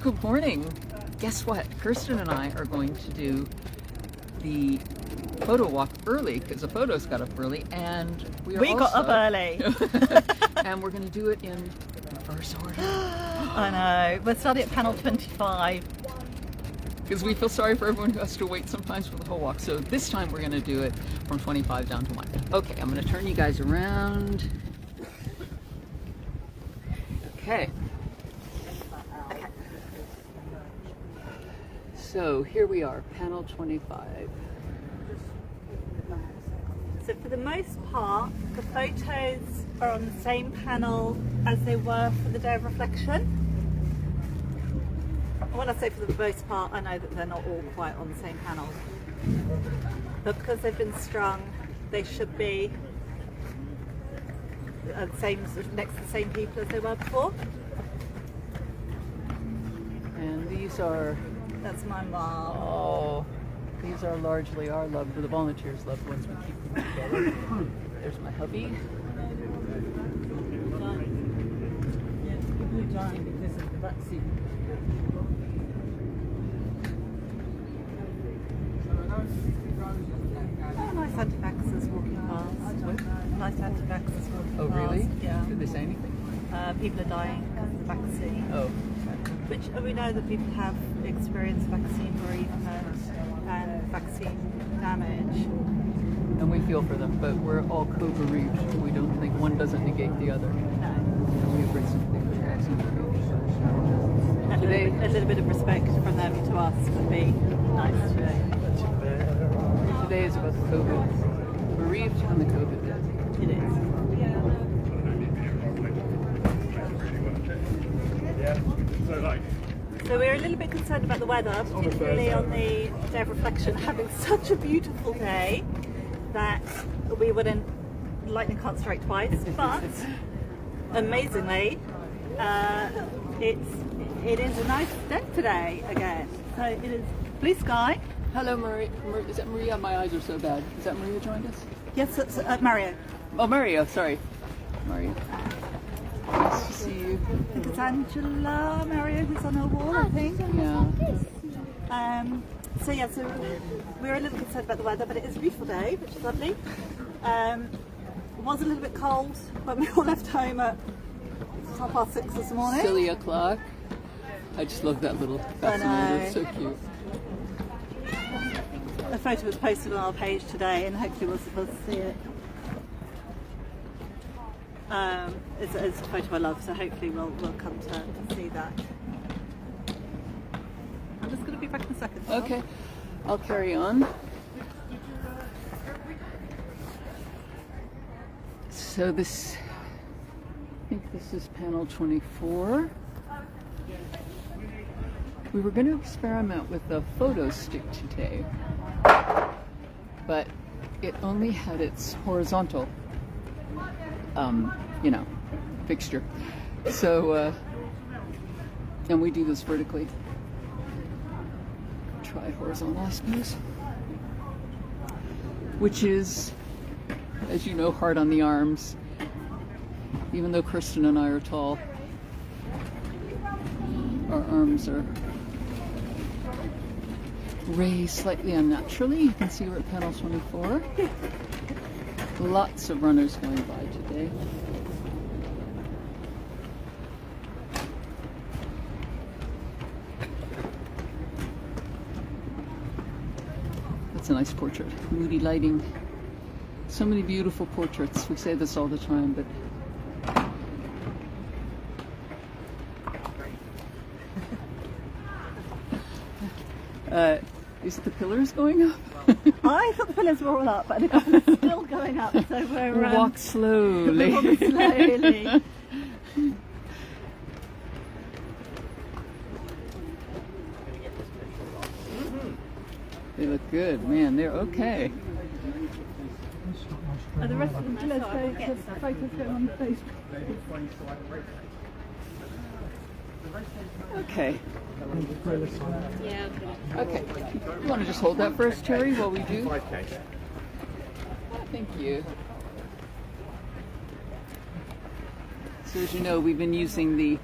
Good morning. Guess what? Kirsten and I are going to do the photo walk early because the photos got up early, and we got up early. And we're going to do it in reverse order. I know. We're starting at panel 25. Because we feel sorry for everyone who has to wait sometimes for the whole walk. So this time we're going to do it from 25 down to 1. Okay, I'm going to turn you guys around. Okay. So here we are, panel 25. So for the most part, the photos are on the same panel as they were for the day of reflection. When I say for the most part, I know that they're not all quite on the same panel. But because they've been strung, they should be next to the same people as they were before. And these are... That's my mom. Oh, these are largely our the volunteers' loved ones. We keep them together. There's my hubby. People are dying because of the vaccine. Oh, nice anti-vaxxers walking past. Nice anti-vaxxers walking past. Oh, really? Yeah. Did they say anything? People are dying because of the vaccine. Oh. Which we know that people have experienced vaccine bereavement and vaccine damage. And we feel for them, but we're all co-bereaved. We don't think one doesn't negate the other. No. We have great sympathy for the vaccine bereaved. Today, a little bit of respect from them to us would be nice today. Today is about the COVID bereaved and the COVID death. It is. So we're a little bit concerned about the weather, particularly on the day of reflection, having such a beautiful day that we wouldn't, lightning can't strike twice, but amazingly it is a nice day today again. So it is blue sky. Hello, Maria. Is that Maria? My eyes are so bad. Is that Maria joined us? Yes, it's Mario. Oh, Mario. Sorry, Mario. Nice to see you. I think it's Angela Mario who's on her wall, I think. Yeah. So we're a little concerned about the weather, but it is a beautiful day, which is lovely. It was a little bit cold when we all left home at 6:30 this morning. Silly o'clock. I just love that little fascinator. It's so cute. A photo was posted on our page today, and hopefully we'll see it. It's a photo I love, so hopefully we'll come to see that. I'm just going to be back in a second. Okay, I'll carry on. So I think this is panel 24. We were going to experiment with the photo stick today, but it only had its horizontal, fixture. So, and we do this vertically. Try horizontal, I suppose. Which is, as you know, hard on the arms, even though Kirsten and I are tall. Our arms are raised slightly unnaturally. You can see we're at panel 24. Lots of runners going by today. That's a nice portrait. Moody lighting. So many beautiful portraits. We say this all the time, but is the pillars going up? I thought the pillars were all up, but they're still going up. So we're walk slowly. walk slowly. They look good, man. They're okay. Are the rest of the pillars photos going on Facebook? Okay. Okay. You want to just hold that first, Terry, while we do? Thank you. So as you know, we've been using the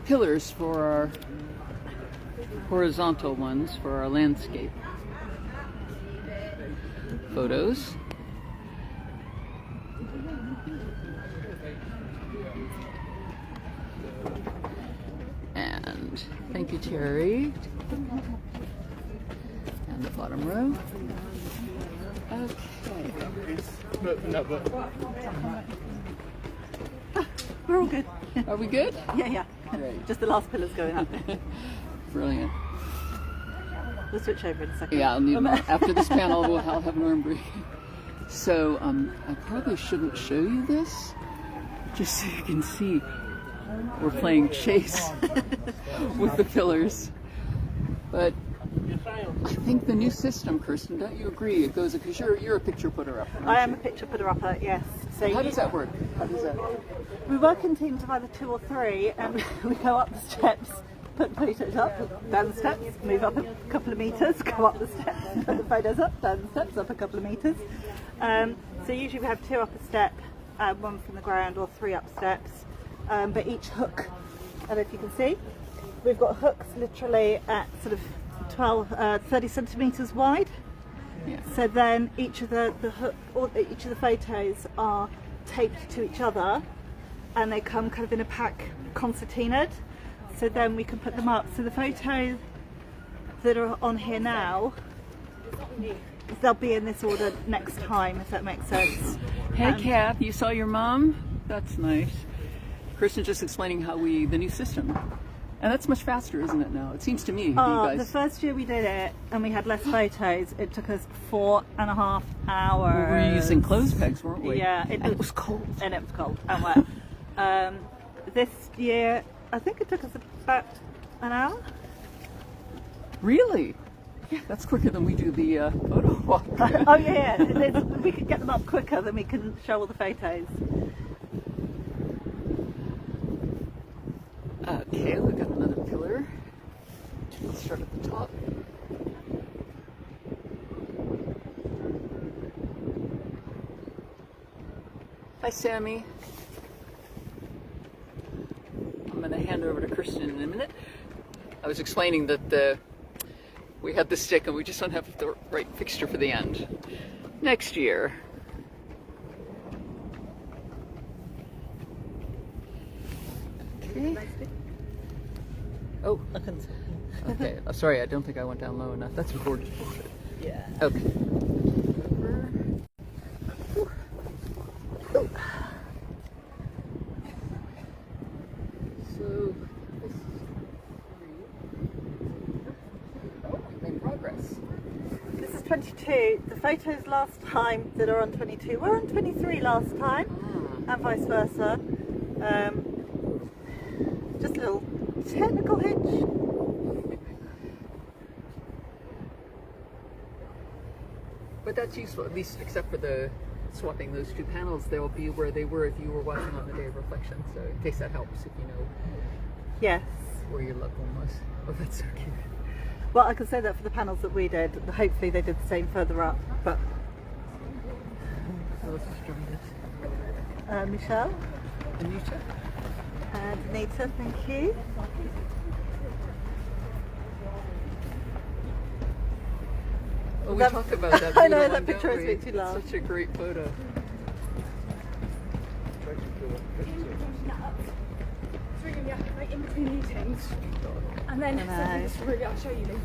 pillars for our horizontal ones for our landscape photos. And thank you, Terry. And the bottom row. Okay. We're all good. Are we good? Yeah. Great. Just the last pillar's going up. Brilliant. We'll switch over in a second. Yeah, I'll need more. After this panel, I'll have an arm break. So I probably shouldn't show you this, just so you can see we're playing chase with the pillars. But I think the new system, Kirsten, don't you agree? It goes, because you're a picture putter up. I am a picture putter upper, yes. So How does that work? How does that? we work in teams of either 2 or 3, and we go up the steps, put photos up, down the steps, move up a couple of metres, go up the steps, put the photos up, down the steps, up a couple of metres. So usually we have 2 up a step, 1 from the ground, or 3 up steps. But each hook, I don't know if you can see, we've got hooks literally at sort of 30 centimetres wide. Yeah. So then each of the hook, or each of the photos are taped to each other, and they come kind of in a pack, concertinaed. So then we can put them up. So the photos that are on here now, they'll be in this order next time, if that makes sense. Hey, Kath, you saw your mom? That's nice. Kirsten's just explaining how the new system. And that's much faster, isn't it, now? It seems to me, you guys. The first year we did it, and we had less photos, it took us 4.5 hours. We were using clothes pegs, weren't we? Yeah. And it was cold. And it was cold and wet. This year, I think it took us about an hour. Really? Yeah, that's quicker than we do the photo walk. Oh yeah, we can get them up quicker than we can show all the photos. Okay, we've got another pillar. Let's start at the top. Hi, Sammy. I'm going to hand over to Kirsten in a minute. I was explaining that we had the stick and we just don't have the right fixture for the end. Next year. Okay. Oh, okay. Sorry, I don't think I went down low enough. That's gorgeous. Yeah. Okay. Oh. So this is 3. Oh, we made progress. This is 22. The photos last time that are on 22 were on 23 last time, and vice versa. Just a little technical hitch. But that's useful, at least except for the swapping those 2 panels. They'll be where they were if you were watching on the day of reflection. So in case that helps, if you know Yes. where your loved one was. Oh, that's so cute. Well, I can say that for the panels that we did. Hopefully they did the same further up. But Who else has joined us? Michelle Anita? and Nita, thank you. Oh, we That- talked about that. I know, beautiful that one, picture don't is we? way too long. It's such a great photo. It's really me like in between meetings, and then I know. suddenly it's really, I'll show you later.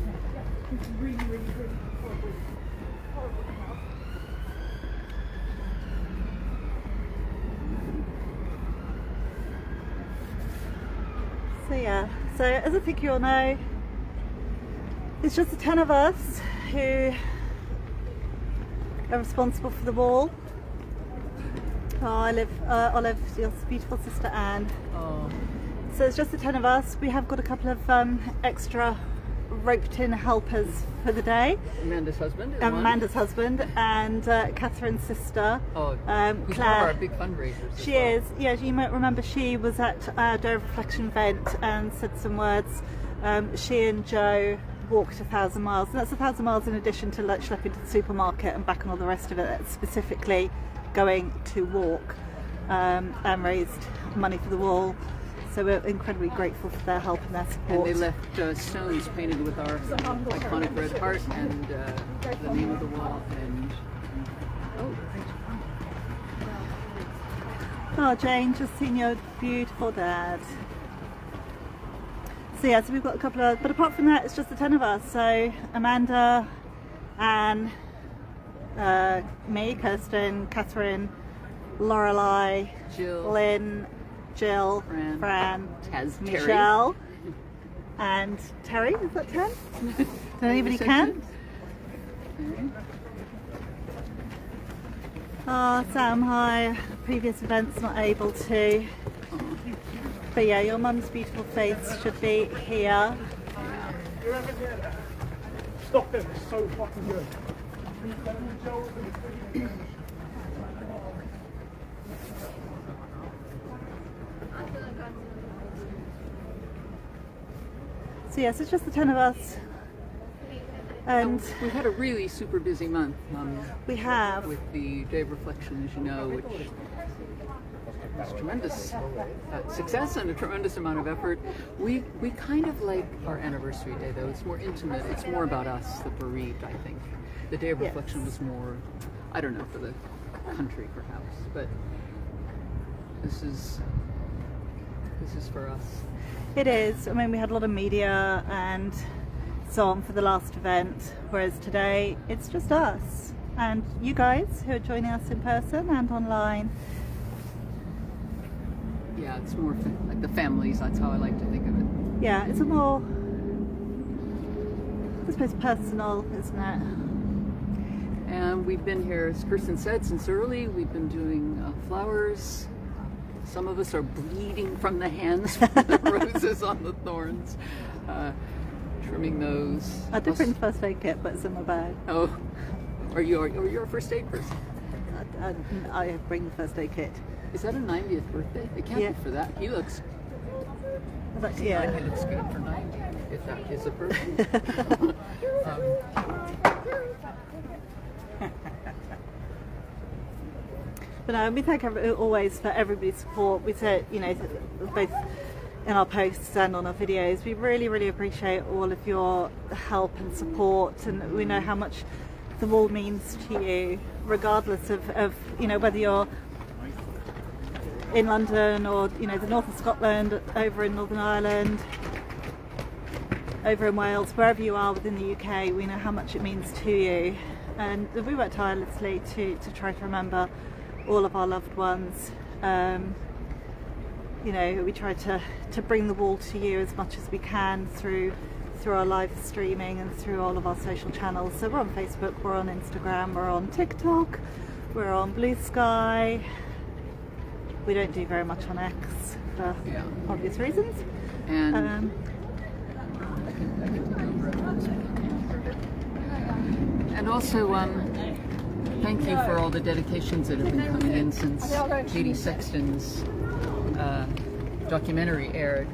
It's really horrible. Horrible now. So yeah, so as I think you all know, it's just the 10 of us who are responsible for the wall. Olive, your beautiful sister Anne. Oh, So it's just the 10 of us. We have got a couple of extra roped in helpers for the day. Amanda's husband. is one. Amanda's husband and Catherine's sister. Oh, who's one of Claire. our big fundraisers. as She well. is, yeah, you might remember she was at our Day of Reflection event and said some words. She and Joe walked 1,000 miles, and that's 1,000 miles in addition to like schlepping to the supermarket and back and all the rest of it. That's specifically going to walk and raised money for the wall. So we're incredibly grateful for their help and their And support. they left stones painted with our iconic red heart and the name of the wall. And Oh, Jane, just seen your beautiful dad. So yeah, so we've got a couple of, but apart from that, it's just the 10 of us. So Amanda, Anne, me, Kirsten, Catherine, Lorelei, Jill, Lynn, Jill, Fran, Fran, Terry. Michelle, and Terry. Is that 10? Did anybody count? Oh, Sam, hi. Previous events not able to. But yeah, your mum's beautiful face should be here. Stop it, it's so fucking good. So yes, it's just the 10 of us. And We've had a really super busy month we have, with the Day of Reflection, as you know, which was tremendous success and a tremendous amount of effort. We kind of like our anniversary day, though. It's more intimate. It's more about us, the bereaved, I think. The Day of Yes. Reflection was more, I don't know, for the country perhaps, but this is for us. it is. I mean, we had a lot of media and so on for the last event, whereas today it's just us and you guys who are joining us in person and online. Yeah, it's more like the families. That's how I like to think of it. Yeah, it's a more, I suppose, personal, isn't it? And we've been here, as Kirsten said, since early. We've been doing flowers. Some of us are bleeding from the hands from the roses on the thorns, trimming those. A different first aid kit, but it's in my bag. Oh, you're a first aid person. I bring the first aid kit. Is that a 90th birthday? It can't Yeah. be for that. He looks, Yeah. he looks good for 90, if that is a birthday. But no, we thank always for everybody's support. We said, you know, both in our posts and on our videos, we really, really appreciate all of your help and support, and we know how much the wall means to you, regardless of you know, whether you're in London or, you know, the north of Scotland, over in Northern Ireland, over in Wales, wherever you are within the UK, we know how much it means to you. And we work tirelessly to try to remember all of our loved ones. You know, we try to bring the wall to you as much as we can through our live streaming and through all of our social channels. So we're on Facebook, we're on Instagram, we're on TikTok, we're on Blue Sky. We don't do very much on X for obvious reasons. And and also, thank you for all the dedications that have been coming in since Katie Sexton's documentary aired.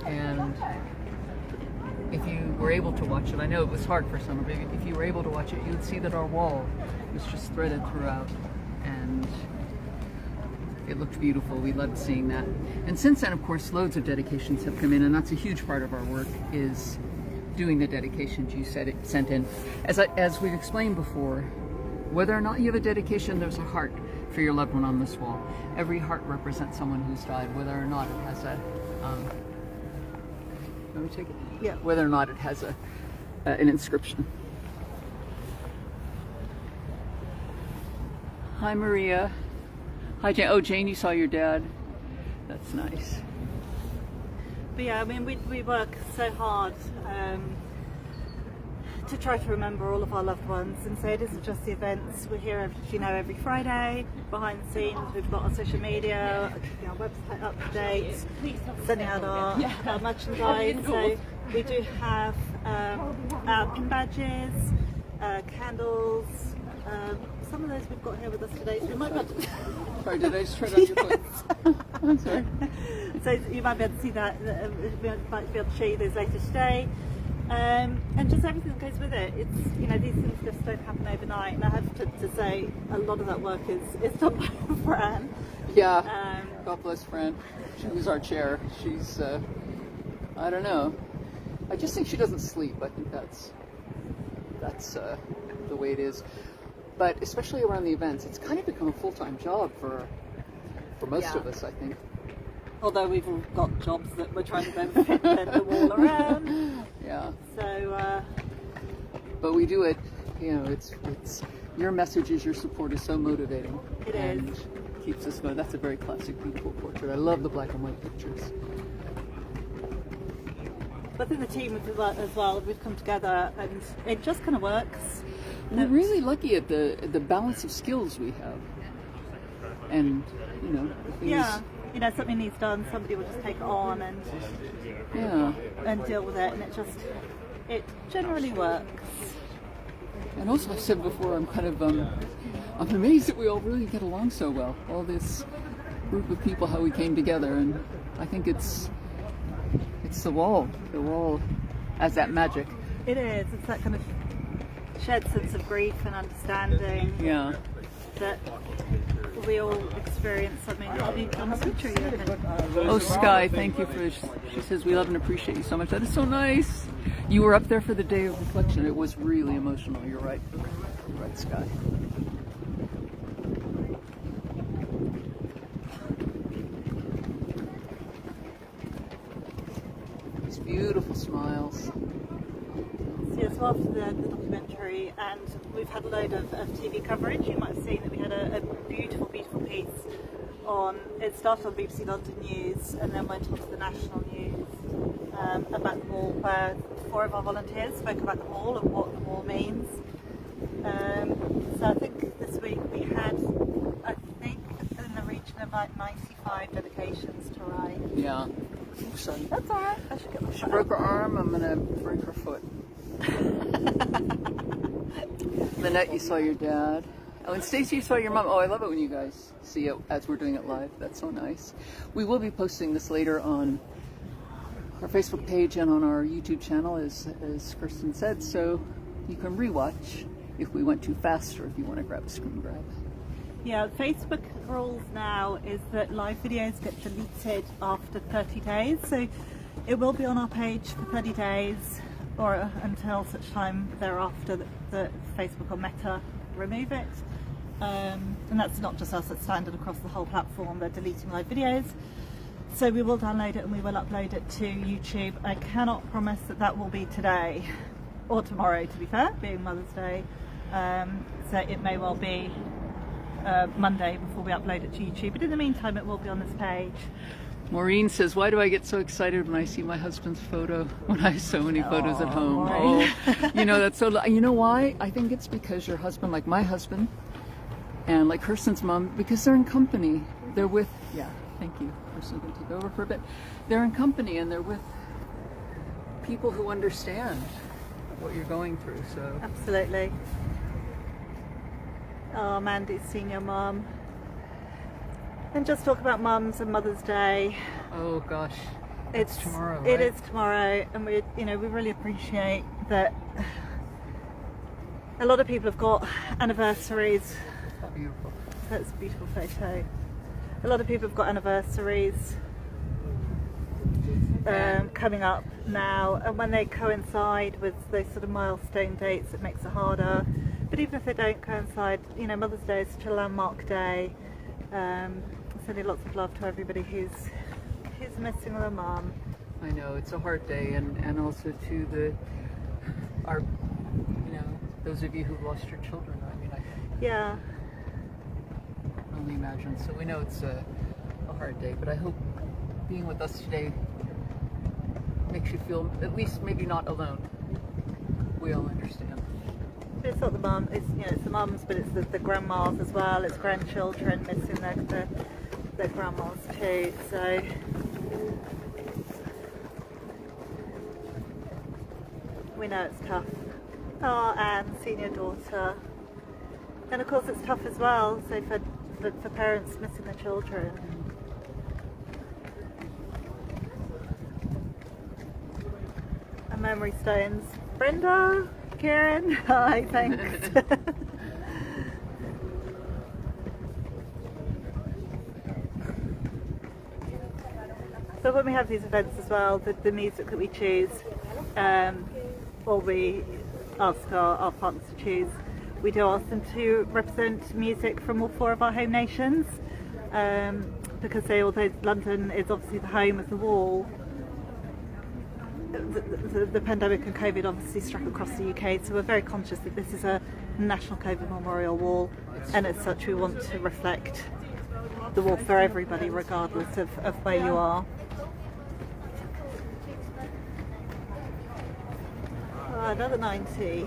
And if you were able to watch it, I know it was hard for some of you, if you were able to watch it, you would see that our wall was just threaded throughout. And it looked beautiful. We loved seeing that. And since then, of course, loads of dedications have come in, and that's a huge part of our work, is doing the dedications you sent in. As we've explained before, whether or not you have a dedication, there's a heart for your loved one on this wall. Every heart represents someone who's died, whether or not it has a... let me take it? Yeah. Whether or not it has an inscription. Hi, Maria. Hi, Jane. Oh, Jane, you saw your dad. That's nice. But yeah, I mean, we work so hard to try to remember all of our loved ones, and so it isn't just the events. We're here, you know, every Friday behind the scenes. We've got our social media, our website up to date, sending out our merchandise. So we do have our pin badges, candles. Some of those we've got here with us today, so we might be able to... Sorry, did I just tread on your foot? I'm sorry. So you might be able to see that, we might be able to show you those later today. And just everything that goes with it. It's, you know, these things just don't happen overnight, and I have to say a lot of that work is done by Fran, Yeah. God bless Fran. She was our chair. She's, I don't know. I just think she doesn't sleep. I think that's the way it is. But especially around the events, it's kind of become a full-time job for most of us, I think. Although we've all got jobs that we're trying to then fit the wall around. Yeah. So, but we do it, you know, it's your messages, your support is so motivating. It and is. Keeps us going. That's a very classic, beautiful portrait. I love the black and white pictures. I think the team as well, we've come together and it just kind of works. We're really lucky at the balance of skills we have. And, you know, the things, Yeah, you know, something needs done, somebody will just take it on and deal with it, and it generally works. And also, I said before, I'm kind of, I'm amazed that we all really get along so well. All this group of people, how we came together, and I think it's the wall. The wall has that magic. It is. It's that kind of shared sense of grief and understanding. Yeah. That we all experience something. I'll be honest with you. Oh, Sky, thank you for. She says we love and appreciate you so much. That is so nice. You were up there for the day of reflection. It was really emotional. You're right. You're right, Sky. These beautiful smiles. Yes, so after the documentary, and we've had a load of TV coverage. You might have seen that we had a beautiful, beautiful piece on. It started on BBC London News and then went on to the national news about the wall, where 4 of our volunteers spoke about the wall and what the wall means. So I think this week we had, I think, in the region of about 95 dedications to write. Yeah. Oh, sorry. That's all right. I should get my She broke her arm. I'm gonna break her foot. Lynette, you saw your dad. Oh, and Stacey, you saw your mom. Oh, I love it when you guys see it as we're doing it live. That's so nice. We will be posting this later on our Facebook page and on our YouTube channel, as Kirsten said, so you can rewatch if we went too fast or if you want to grab a screen grab. Yeah, Facebook rules now is that live videos get deleted after 30 days. So it will be on our page for 30 days or until such time thereafter that Facebook or Meta remove it. And that's not just us, it's standard across the whole platform. They're deleting live videos. So we will download it and we will upload it to YouTube. I cannot promise that that will be today or tomorrow, to be fair, being Mother's Day. So it may well be Monday before we upload it to YouTube, but in the meantime it will be on this page. Maureen says, why do I get so excited when I see my husband's photo, when I have so many photos at home? Maureen. Oh, you know, that's so, you know why? I think it's because your husband, like my husband, and like Kirsten's mom, because they're in company. They're with, yeah, thank you. Kirsten's going to take over for a bit. They're in company and they're with people who understand what you're going through, so. Absolutely. Oh, Mandy's senior mum. And just talk about mums and Mother's Day. Oh gosh, It's tomorrow, It right? is tomorrow, and we really appreciate that. A lot of people have got anniversaries. Beautiful. That's a beautiful photo. A lot of people have got anniversaries coming up now, and when they coincide with those sort of milestone dates, it makes it harder. But even if they don't coincide, you know, Mother's Day is such a landmark day. Sending lots of love to everybody who's missing their mum. I know, it's a hard day, and also to our, you know, those of you who've lost your children. I mean, I Yeah. can only imagine. So we know it's a hard day, but I hope being with us today makes you feel at least maybe not alone. We all understand. It's not the mum, it's, you know, it's the mums, but it's the grandmas as well. It's grandchildren missing their grandmas too. So we know it's tough. Oh, Anne, senior daughter, and of course it's tough as well. So for parents missing their children. And memory stones. Brenda. Karen, hi, thanks. So when we have these events as well, the music that we choose, or we ask our partners to choose, we do ask them to represent music from all 4 of our home nations, because although London is obviously the home of the Wall, the pandemic and COVID obviously struck across the UK, so we're very conscious that this is a National COVID Memorial Wall, and as such we want to reflect the wall for everybody regardless of where you are. Another 90. You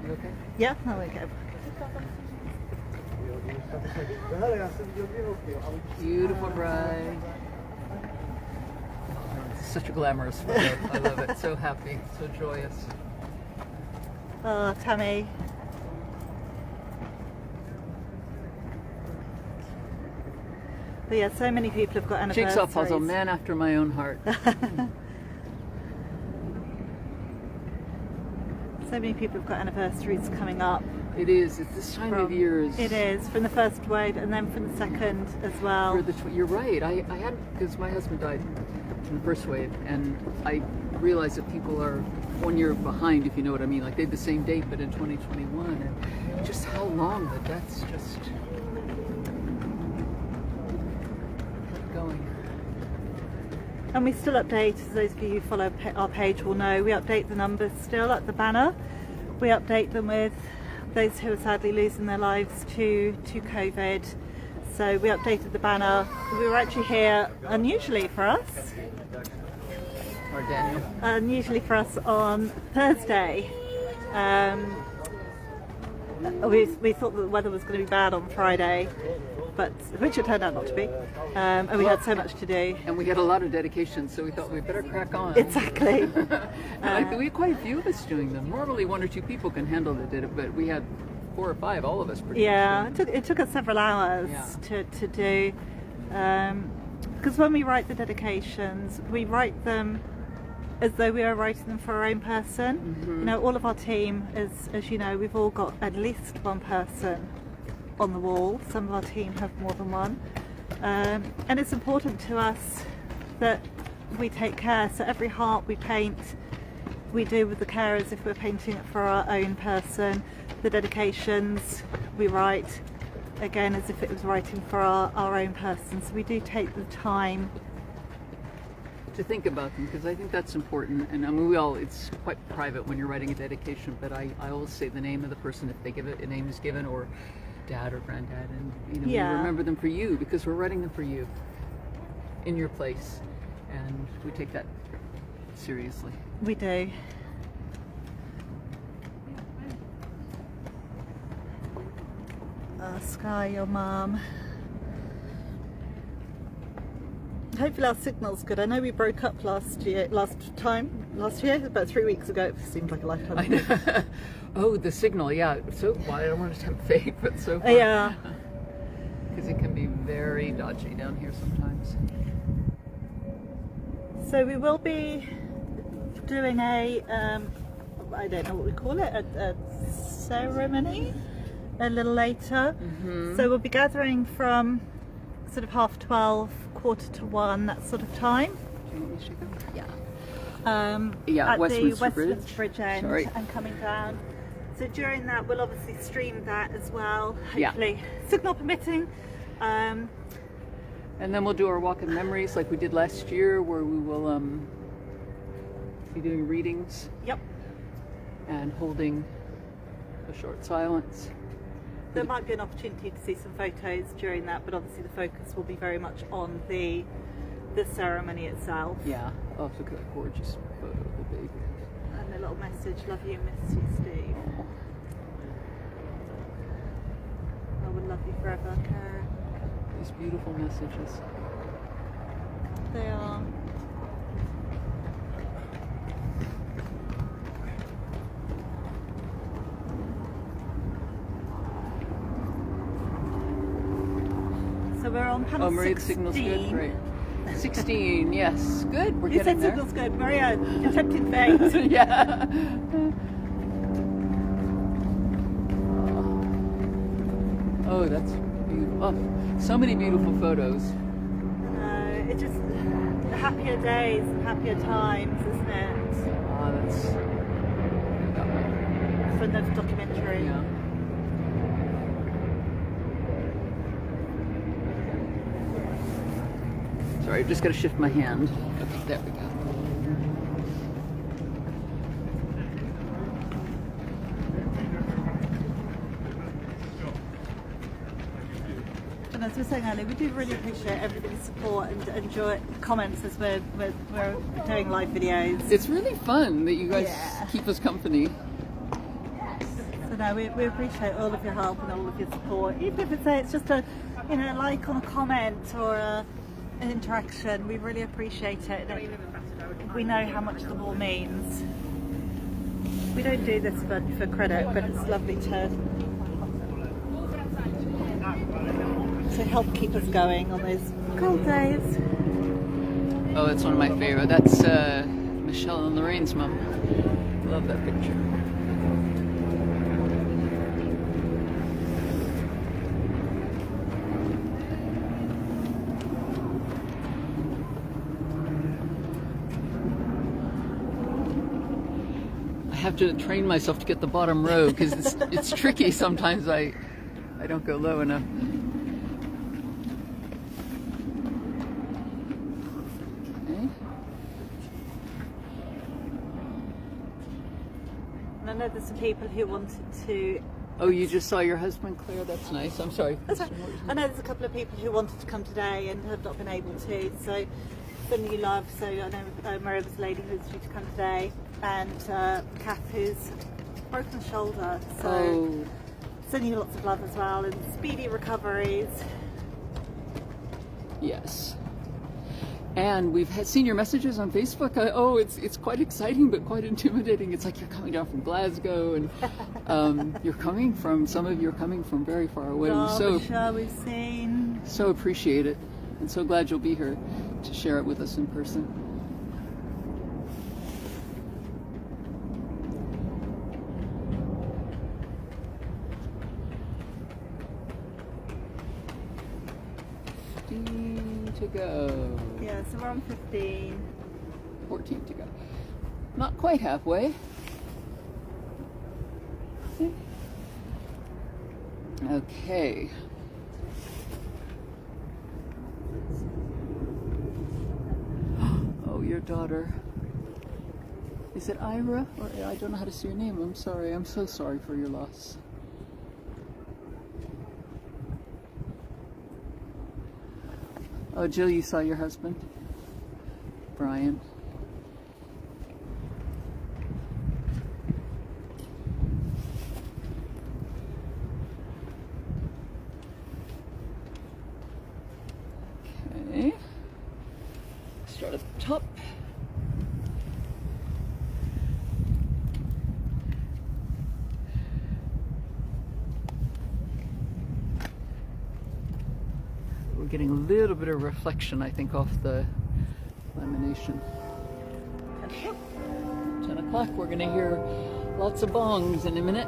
okay? Yeah, there we go. Beautiful bride. It's such a glamorous photo. I love it. So happy, so joyous. Oh, Tammy. But yeah, so many people have got anniversaries. Jigsaw puzzle, man after my own heart. So many people have got anniversaries coming up. It is. It's this time of year. It is, from the first wave and then from the second as well. You're right. I had, because my husband died in the first wave, and I realized that people are 1 year behind, if you know what I mean. Like they had the same date, but in 2021, and just how long the deaths just kept going. And we still update, as those of you who follow our page will know, we update the numbers still at the banner. We update them with those who are sadly losing their lives to COVID. So we updated the banner. We were actually here, unusually for us, Or Daniel. unusually for us on Thursday. We thought that the weather was going to be bad on Friday, but which it turned out not to be. And we had so much to do. And we had a lot of dedications, so we thought we'd better crack on. Exactly. We had quite a few of us doing them. Normally 1 or 2 people can handle it, but we had 4 or 5, all of us pretty Yeah, much. it took us several hours to do, because when we write the dedications, we write them as though we are writing them for our own person. Mm-hmm. You know, all of our team, as you know, we've all got at least one person on the wall. Some of our team have more than one, and it's important to us that we take care. So every heart we paint, we do with the care as if we're painting it for our own person. The dedications we write again as if it was writing for our own person. So we do take the time To think about them, because I think that's important. And I mean, it's quite private when you're writing a dedication, but I always say the name of the person if they give it, a name is given, or dad or granddad, and we remember them for you, because we're writing them for you in your place, and we take that seriously. We do. Sky, your mum. Hopefully our signal's good. I know we broke up last year, about 3 weeks ago. It seemed like a lifetime I ago. know. Oh, the signal, yeah. So, well, I don't want to tempt fate, but so far. Yeah. Because it can be very dodgy down here sometimes. So we will be doing a, I don't know what we call it, a ceremony a little later. Mm-hmm. So we'll be gathering from sort of 12:30, 1:45, that sort of time. Do you want me to shake that? Yeah. At Westminster the Bridge. Westminster Bridge end. Sorry. And coming down. So during that we'll obviously stream that as well, Yeah. hopefully signal permitting. And then we'll do our walk of memories like we did last year, where we will be doing readings Yep. and holding a short silence. There might be an opportunity to see some photos during that, but obviously the focus will be very much on the ceremony itself. Yeah. Oh, look at that gorgeous photo of the baby. And a little message, love you, miss you, Steve. I will love you forever, Karen. These beautiful messages. They are. So we're on panel 16. Maria, the signal's good? Great. 16, yes. Good, we're You getting said there. signal's good. Maria, you're tempting fate. Yeah. Oh, that's beautiful. Oh, so many beautiful photos. it's just happier days and happier times, isn't it? Ah, that's From the documentary. yeah. Sorry, I've just got to shift my hand. Okay, there we go. And as we were saying earlier, we do really appreciate everybody's support and enjoy comments as we're doing live videos. It's really fun that you guys Yeah. keep us company. So no, we appreciate all of your help and all of your support. Even if it's just a like on a comment or an interaction, we really appreciate it. We know how much the war means. We don't do this for credit, but it's lovely to help keep us going on those cold days. Oh, that's one of my favorite. That's Michelle and Lorraine's mom. Love that picture. I have to train myself to get the bottom row because it's tricky sometimes. I don't go low enough. And I know there's some people who wanted to. Oh, you just saw your husband, Claire? That's nice. I'm sorry. That's right. I know there's a couple of people who wanted to come today and have not been able to. So, sending you love. So I know Maria was a lady who's due to come today, and Kath who's broken a shoulder. So Oh, sending you lots of love as well and speedy recoveries. yes. And we've seen your messages on Facebook. It's quite exciting, but quite intimidating. It's like you're coming down from Glasgow, and some of you are coming from very far away. Derbyshire we've seen. So appreciate it, and so glad you'll be here to share it with us in person. To go. Yeah, so we're on 15. 14 to go. Not quite halfway. Okay. Oh, your daughter. Is it Ira? Or I don't know how to say your name. I'm sorry. I'm so sorry for your loss. Oh, Jill, you saw your husband? Brian. Okay. Start at the top. We're getting a little bit of reflection, I think, off the lamination. 10 o'clock, we're going to hear lots of bongs in a minute,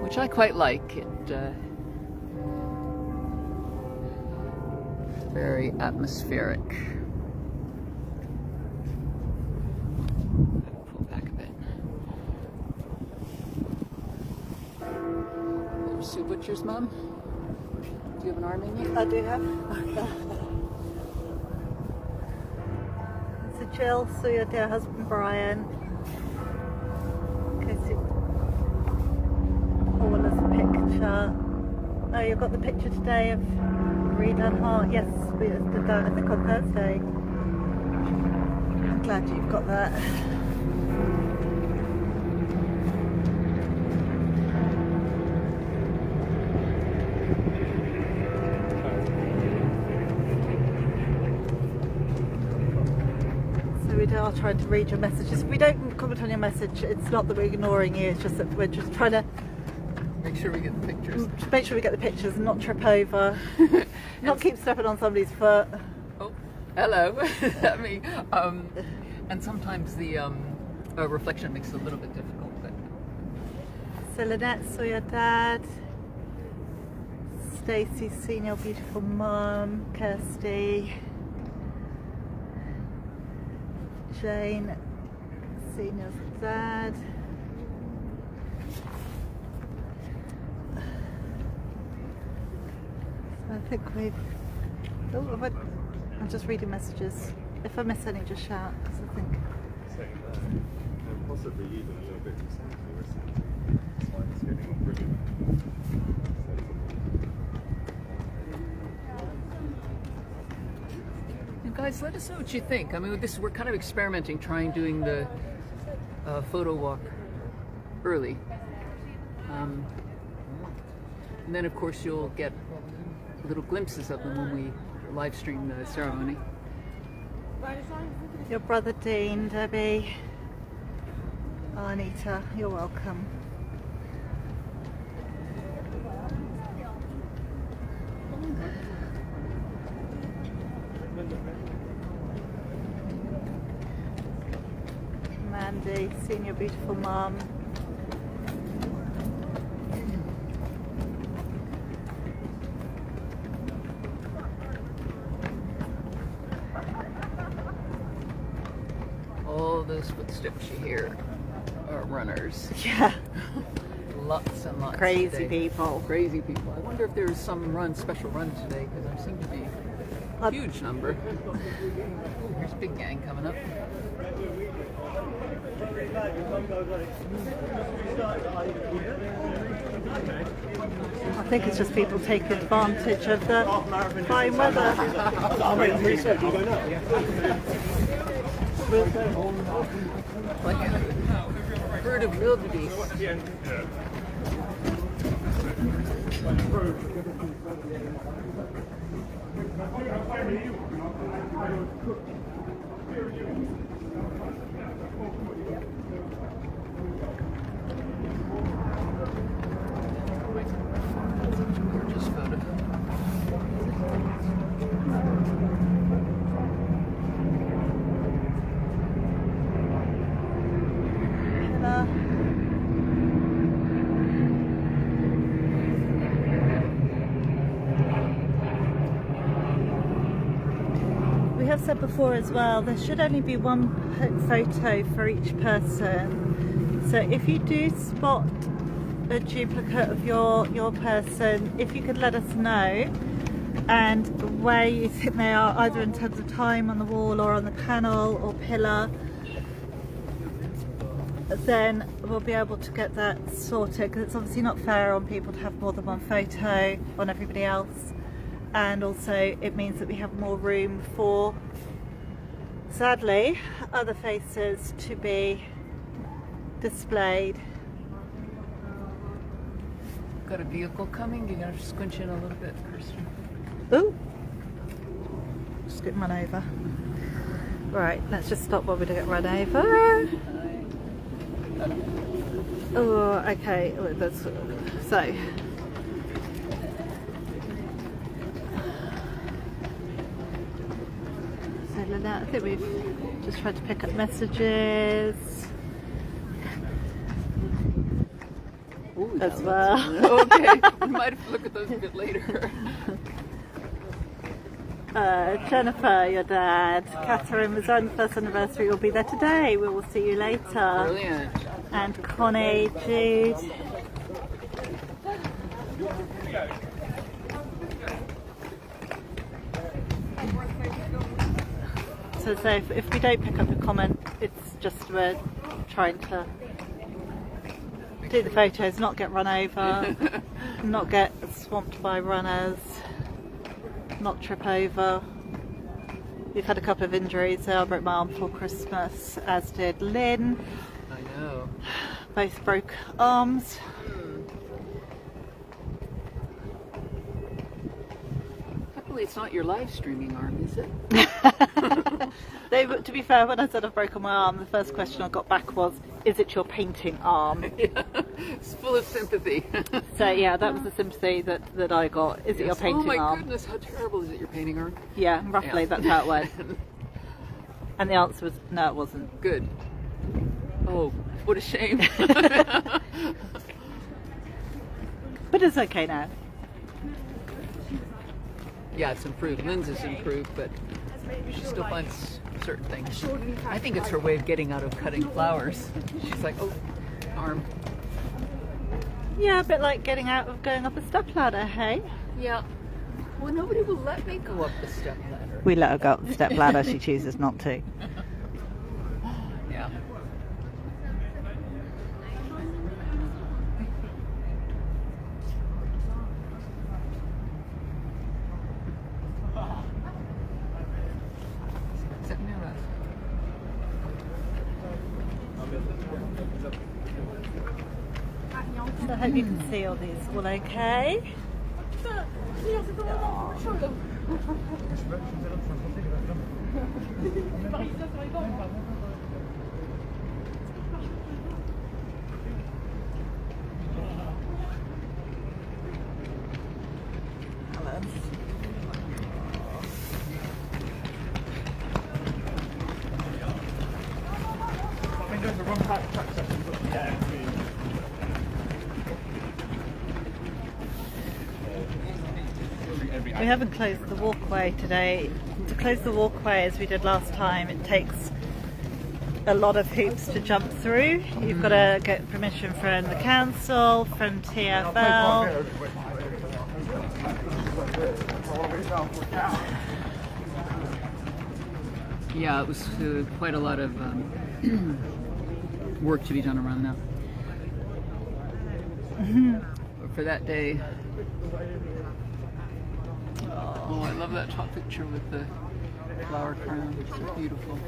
which I quite like. It's very atmospheric. Pull back a bit. There's Sue Butcher's mom. Do you have an arm in you? I do have. So Jill, so your dear husband Brian. Okay, so Paula's picture. Oh, you've got the picture today of redone heart. Yes, we did that I think on Thursday. I'm glad you've got that. Are trying to read your messages. If we don't comment on your message, it's not that we're ignoring you, it's just that we're just trying to Make sure we get the pictures. make sure we get the pictures and not trip over, not keep stepping on somebody's foot. Oh, hello. Me. And sometimes the reflection makes it a little bit difficult. But So Lynette saw your dad, Stacey, seeing your beautiful mum. Kirsty. Jane, seeing your dad. So I think we've... Oh, I'm just reading messages. If I miss any, just shout, because I think... And possibly even a little bit recently. This one is getting on brilliant. And guys, let us know what you think. I mean, we're kind of experimenting, doing the photo walk early. And then, of course, you'll get little glimpses of them when we live stream the ceremony. Your brother Dean, Debbie. Oh, Anita, you're welcome. Mandy, seeing your beautiful mum. All those footsteps you hear are runners. Yeah, Lots and lots. crazy today. people. Crazy people. I wonder if there's some special run today, because there seems to be a huge number. Here's a big gang coming up. I think it's just people taking advantage of the fine weather. Like a herd of wildebeest. Gorgeous photo. We have said before as well, there should only be one photo for each person. So if you do spot a duplicate of your person, if you could let us know and where you think they are, either in terms of time on the wall or on the panel or pillar, then we'll be able to get that sorted, because it's obviously not fair on people to have more than one photo on everybody else, and also it means that we have more room for, sadly, other faces to be displayed. Got a vehicle coming. You're gonna squinch in a little bit, Kirsten. Ooh, just getting run over. Right, let's just stop while we don't get run over. Oh, okay. That's so. So Lynette, I think we've just tried to pick up messages Ooh, as well. Okay, we might have to look at those a bit later. Jennifer, your dad. Catherine was on the first anniversary. Will be there today. We will see you later. Brilliant. And Connie, Jude. So if we don't pick up a comment, it's just we're trying to do the photos, not get run over, not get swamped by runners, not trip over. We've had a couple of injuries. So I broke my arm for Christmas, as did Lynn. I know. Both broke arms. Luckily, it's not your live streaming arm, is it? To be fair, when I said I've broken my arm, the first question I got back was, is it your painting arm? Yeah. It's full of sympathy. So yeah, that was the sympathy that I got. Is it your painting Oh my arm? goodness, how terrible is it, your painting arm? Yeah, roughly, Yeah. that's how it went. And the answer was, no, it wasn't. Good. Oh, what a shame. But it's okay now. Yeah, it's improved. Lynn's is improved, but she still finds certain things. I think it's her way of getting out of cutting flowers. She's like, oh, arm. Yeah, a bit like getting out of going up a step ladder, hey? Yeah. Well, nobody will let me go up the step ladder. We let her go up the step ladder, she chooses not to. Yeah. Is that Mira? So I hope you can see all these all okay. I think there's a run back track section, but yeah. We haven't closed the walkway today. To close the walkway as we did last time, it takes a lot of hoops to jump through. You've got to get permission from the council, from TfL. Yeah, it was quite a lot of work to be done around that. But for that day. Oh, I love that top picture with the flower crown. It's so beautiful.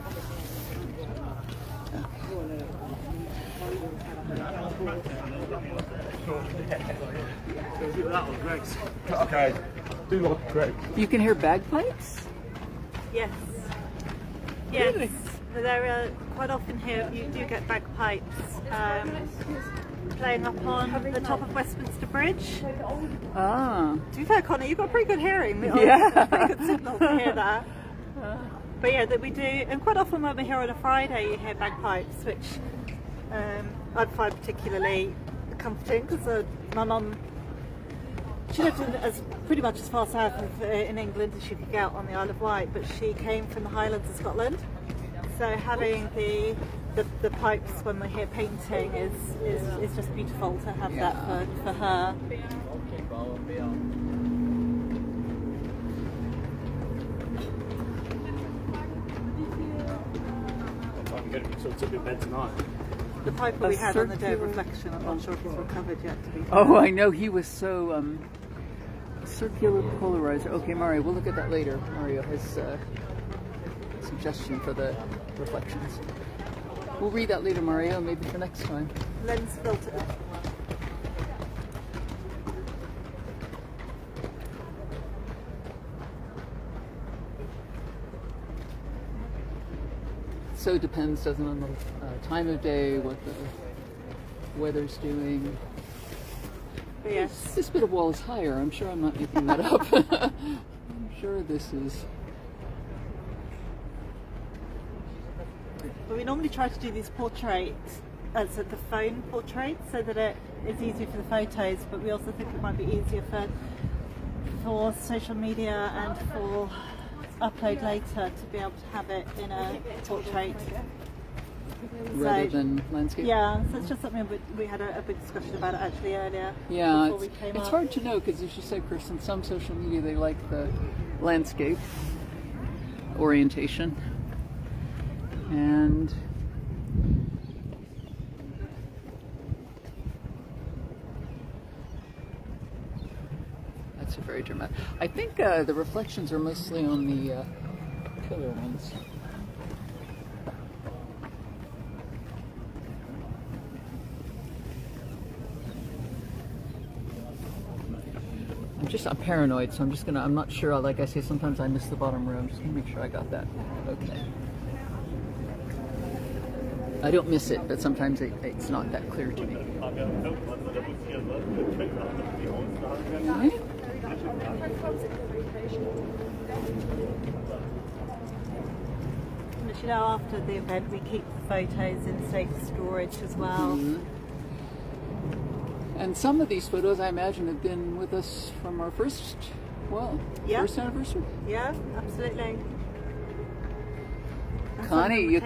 That was Greg's. Okay, do like Greg. You can hear bagpipes? Yes. Yes. There quite often here you do get bagpipes playing up on the top of Westminster Bridge. Ah. To be fair, Connor, you've got pretty good hearing. Yeah. Pretty good signal to hear that. But yeah, that we do, and quite often when we're here on a Friday, you hear bagpipes, which I'd find particularly comforting because my mum, she lived pretty much as far south in England as she could get on the Isle of Wight, but she came from the Highlands of Scotland. So having the pipes when we're here painting is just beautiful to have that for her. I'm going to sort of your bed tonight. The piper we had on the day of reflection, I'm not sure if it's recovered yet. To be Oh, I know, he was so circular polarizer. Okay, Mario, we'll look at that later. Mario has a suggestion for the reflections. We'll read that later, Mario, maybe for next time. lens filter. So it depends, doesn't it, on the time of day, what the weather's doing. But yes, This bit of wall is higher. I'm sure I'm not making that up. I'm sure this is. but we normally try to do these portraits as the phone portraits so that it is easier for the photos, but we also think it might be easier for social media and for upload later to be able to have it in a portrait. Rather than landscape? Yeah, so it's just something we had a big discussion about it actually earlier. Yeah, before we came it's up. hard to know because, as you said, Chris, in some social media they like the landscape orientation. And that's a very dramatic. I think the reflections are mostly on the pillar ones. I'm paranoid, so I'm not sure. Like I say, sometimes I miss the bottom row. I'm just gonna make sure I got that okay. I don't miss it, but sometimes it's not that clear to me. Right? But you know, after the event, we keep the photos in safe storage as well. Mm-hmm. And some of these photos, I imagine, have been with us from our first Well, Yeah. first anniversary. Yeah, absolutely. Connie,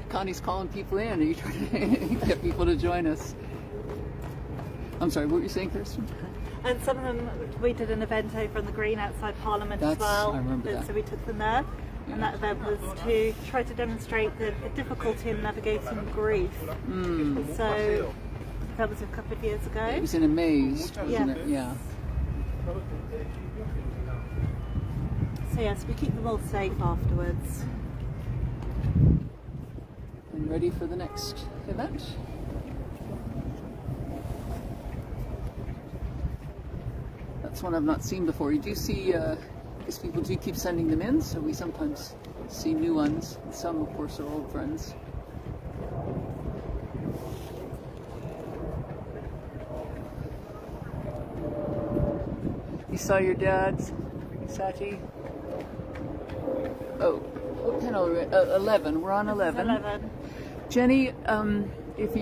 Connie's calling people in. Are you trying to get people to join us? I'm sorry, what were you saying, Kirsten? And some of them, we did an event over on the green outside Parliament as That's- well. I remember that. So we took them there. And that event was to try to demonstrate the difficulty in navigating grief. So that was a couple of years ago. It was in Amazed, wasn't Yes. it? Yeah. So yes, we keep them all safe afterwards. And ready for the next event. That's one I've not seen before. You do see, because people do keep sending them in, so we sometimes see new ones. Some, of course, are old friends. You saw your dad's, Sati? Oh, what pen are we at? 11. We're on 11. 11. Jenny, if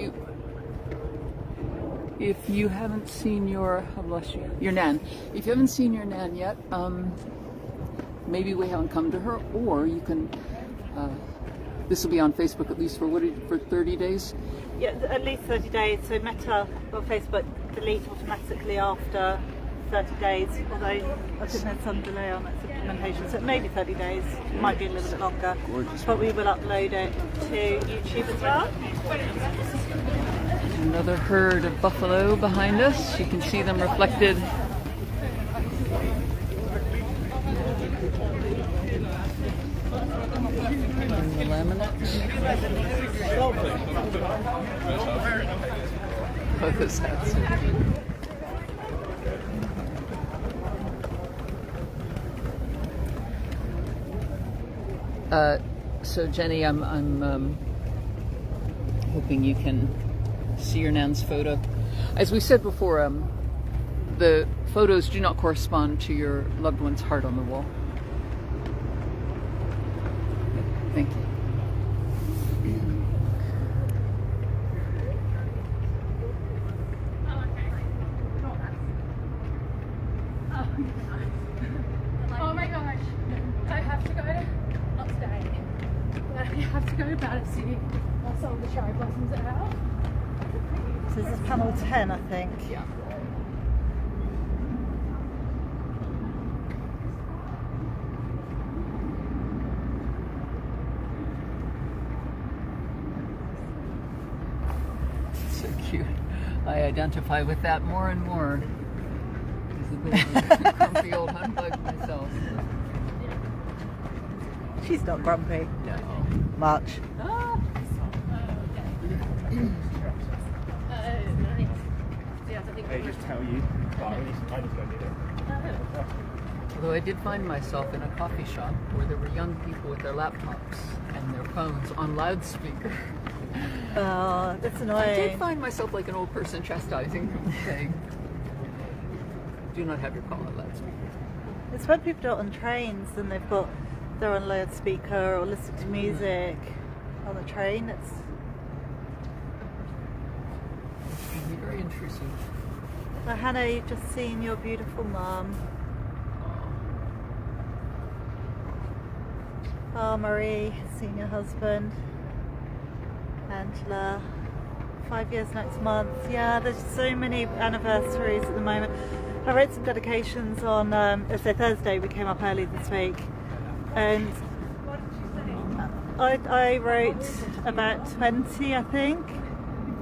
you haven't seen your nan, if you haven't seen your nan yet, maybe we haven't come to her, or you can. This will be on Facebook at least for 30 days. Yeah, at least 30 days. So Meta on Facebook delete automatically after 30 days, although I think there's some delay on its implementation. So it may be 30 days, it might be a little bit longer. Gorgeous. But we will upload it to YouTube as well. Another herd of buffalo behind us. You can see them reflected. In the laminate. Oh, those hats. So Jenny, I'm hoping you can see your nan's photo. As we said before, the photos do not correspond to your loved one's heart on the wall. Thank you. Oh my gosh, I have to go, not today, but I have to go back to see what some of the cherry blossoms are out. So this is panel 10, I think. Yeah. So cute. I identify with that more and more. As a bit of a grumpy old humbug myself. She's not grumpy. No. Much. Ah. They just tell you, oh, I just don't need it. Although I did find myself in a coffee shop where there were young people with their laptops and their phones on loudspeaker. Oh, that's I did annoying. find myself like an old person chastising them, saying, do not have your call on loudspeaker. It's when people do it on trains and they're on loudspeaker or listening to music on the train. It can be very intrusive. So Hannah, you've just seen your beautiful mum. Oh, Marie, seen your husband. Angela, 5 years next month. Yeah, there's so many anniversaries at the moment. I wrote some dedications on, so Thursday we came up early this week, and I wrote about 20, I think,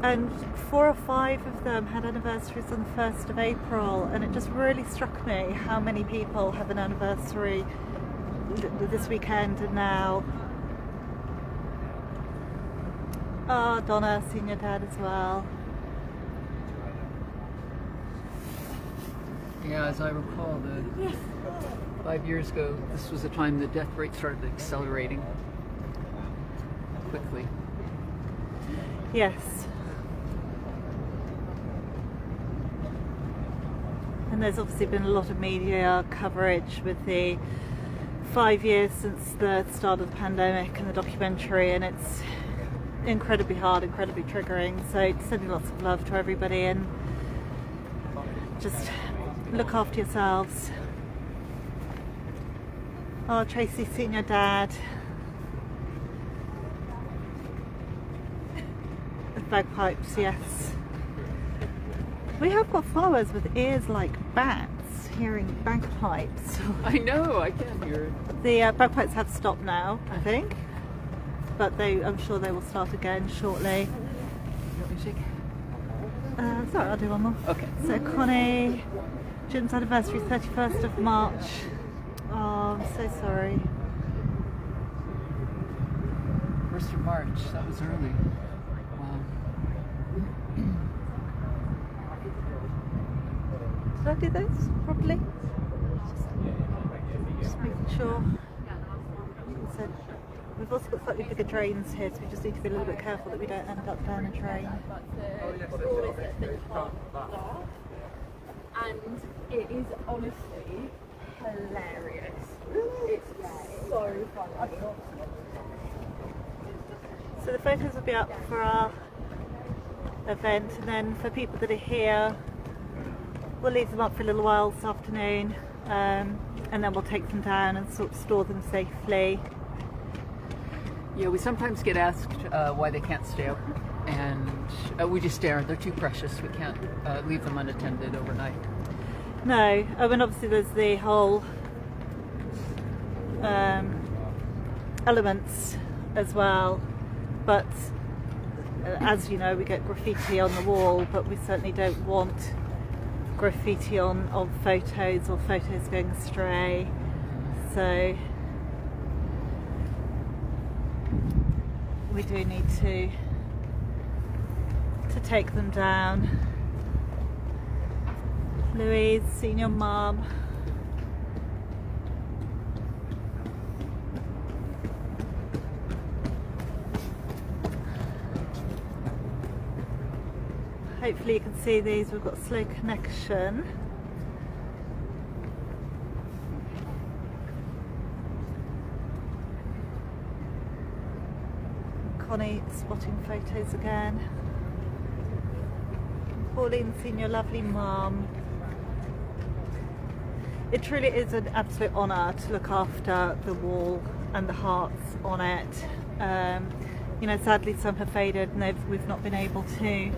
and 4 or 5 of them had anniversaries on the 1st of April, and it just really struck me how many people have an anniversary this weekend and now. Oh, Donna, seen your dad as well. Yeah, as I recall, 5 years ago, this was the time the death rate started accelerating quickly. Yes. And there's obviously been a lot of media coverage with the 5 years since the start of the pandemic and the documentary, and it's incredibly hard, incredibly triggering. So sending lots of love to everybody and just look after yourselves. Oh, Tracy's seen your dad. The bagpipes, yes. We have got followers with ears like bats hearing bagpipes. I know, I can hear it. The bagpipes have stopped now, I think, but I'm sure they will start again shortly. You want me to shake? Sorry, I'll do one more. Okay. So Connie, Jim's anniversary, 31st of March. Oh, I'm so sorry. 1st of March, that was early. Wow. Did I do those properly? Just making sure. So we've also got slightly bigger drains here, so we just need to be a little bit careful that we don't end up down a drain. And it is honestly hilarious. It's so funny. So the photos will be up for our event, and then for people that are here, we'll leave them up for a little while this afternoon, and then we'll take them down and sort of store them safely. Yeah, we sometimes get asked why they can't stay up, and we just stare. They're too precious. We can't leave them unattended overnight. No, and obviously there's the whole elements as well, but as you know, we get graffiti on the wall, but we certainly don't want graffiti on photos or photos going astray. So we do need to take them down. Louise, seen your mum. Hopefully you can see these, we've got slow connection. Connie spotting photos again. Pauline, seen your lovely mum. It truly is an absolute honour to look after the wall and the hearts on it. You know, sadly some have faded and we've not been able to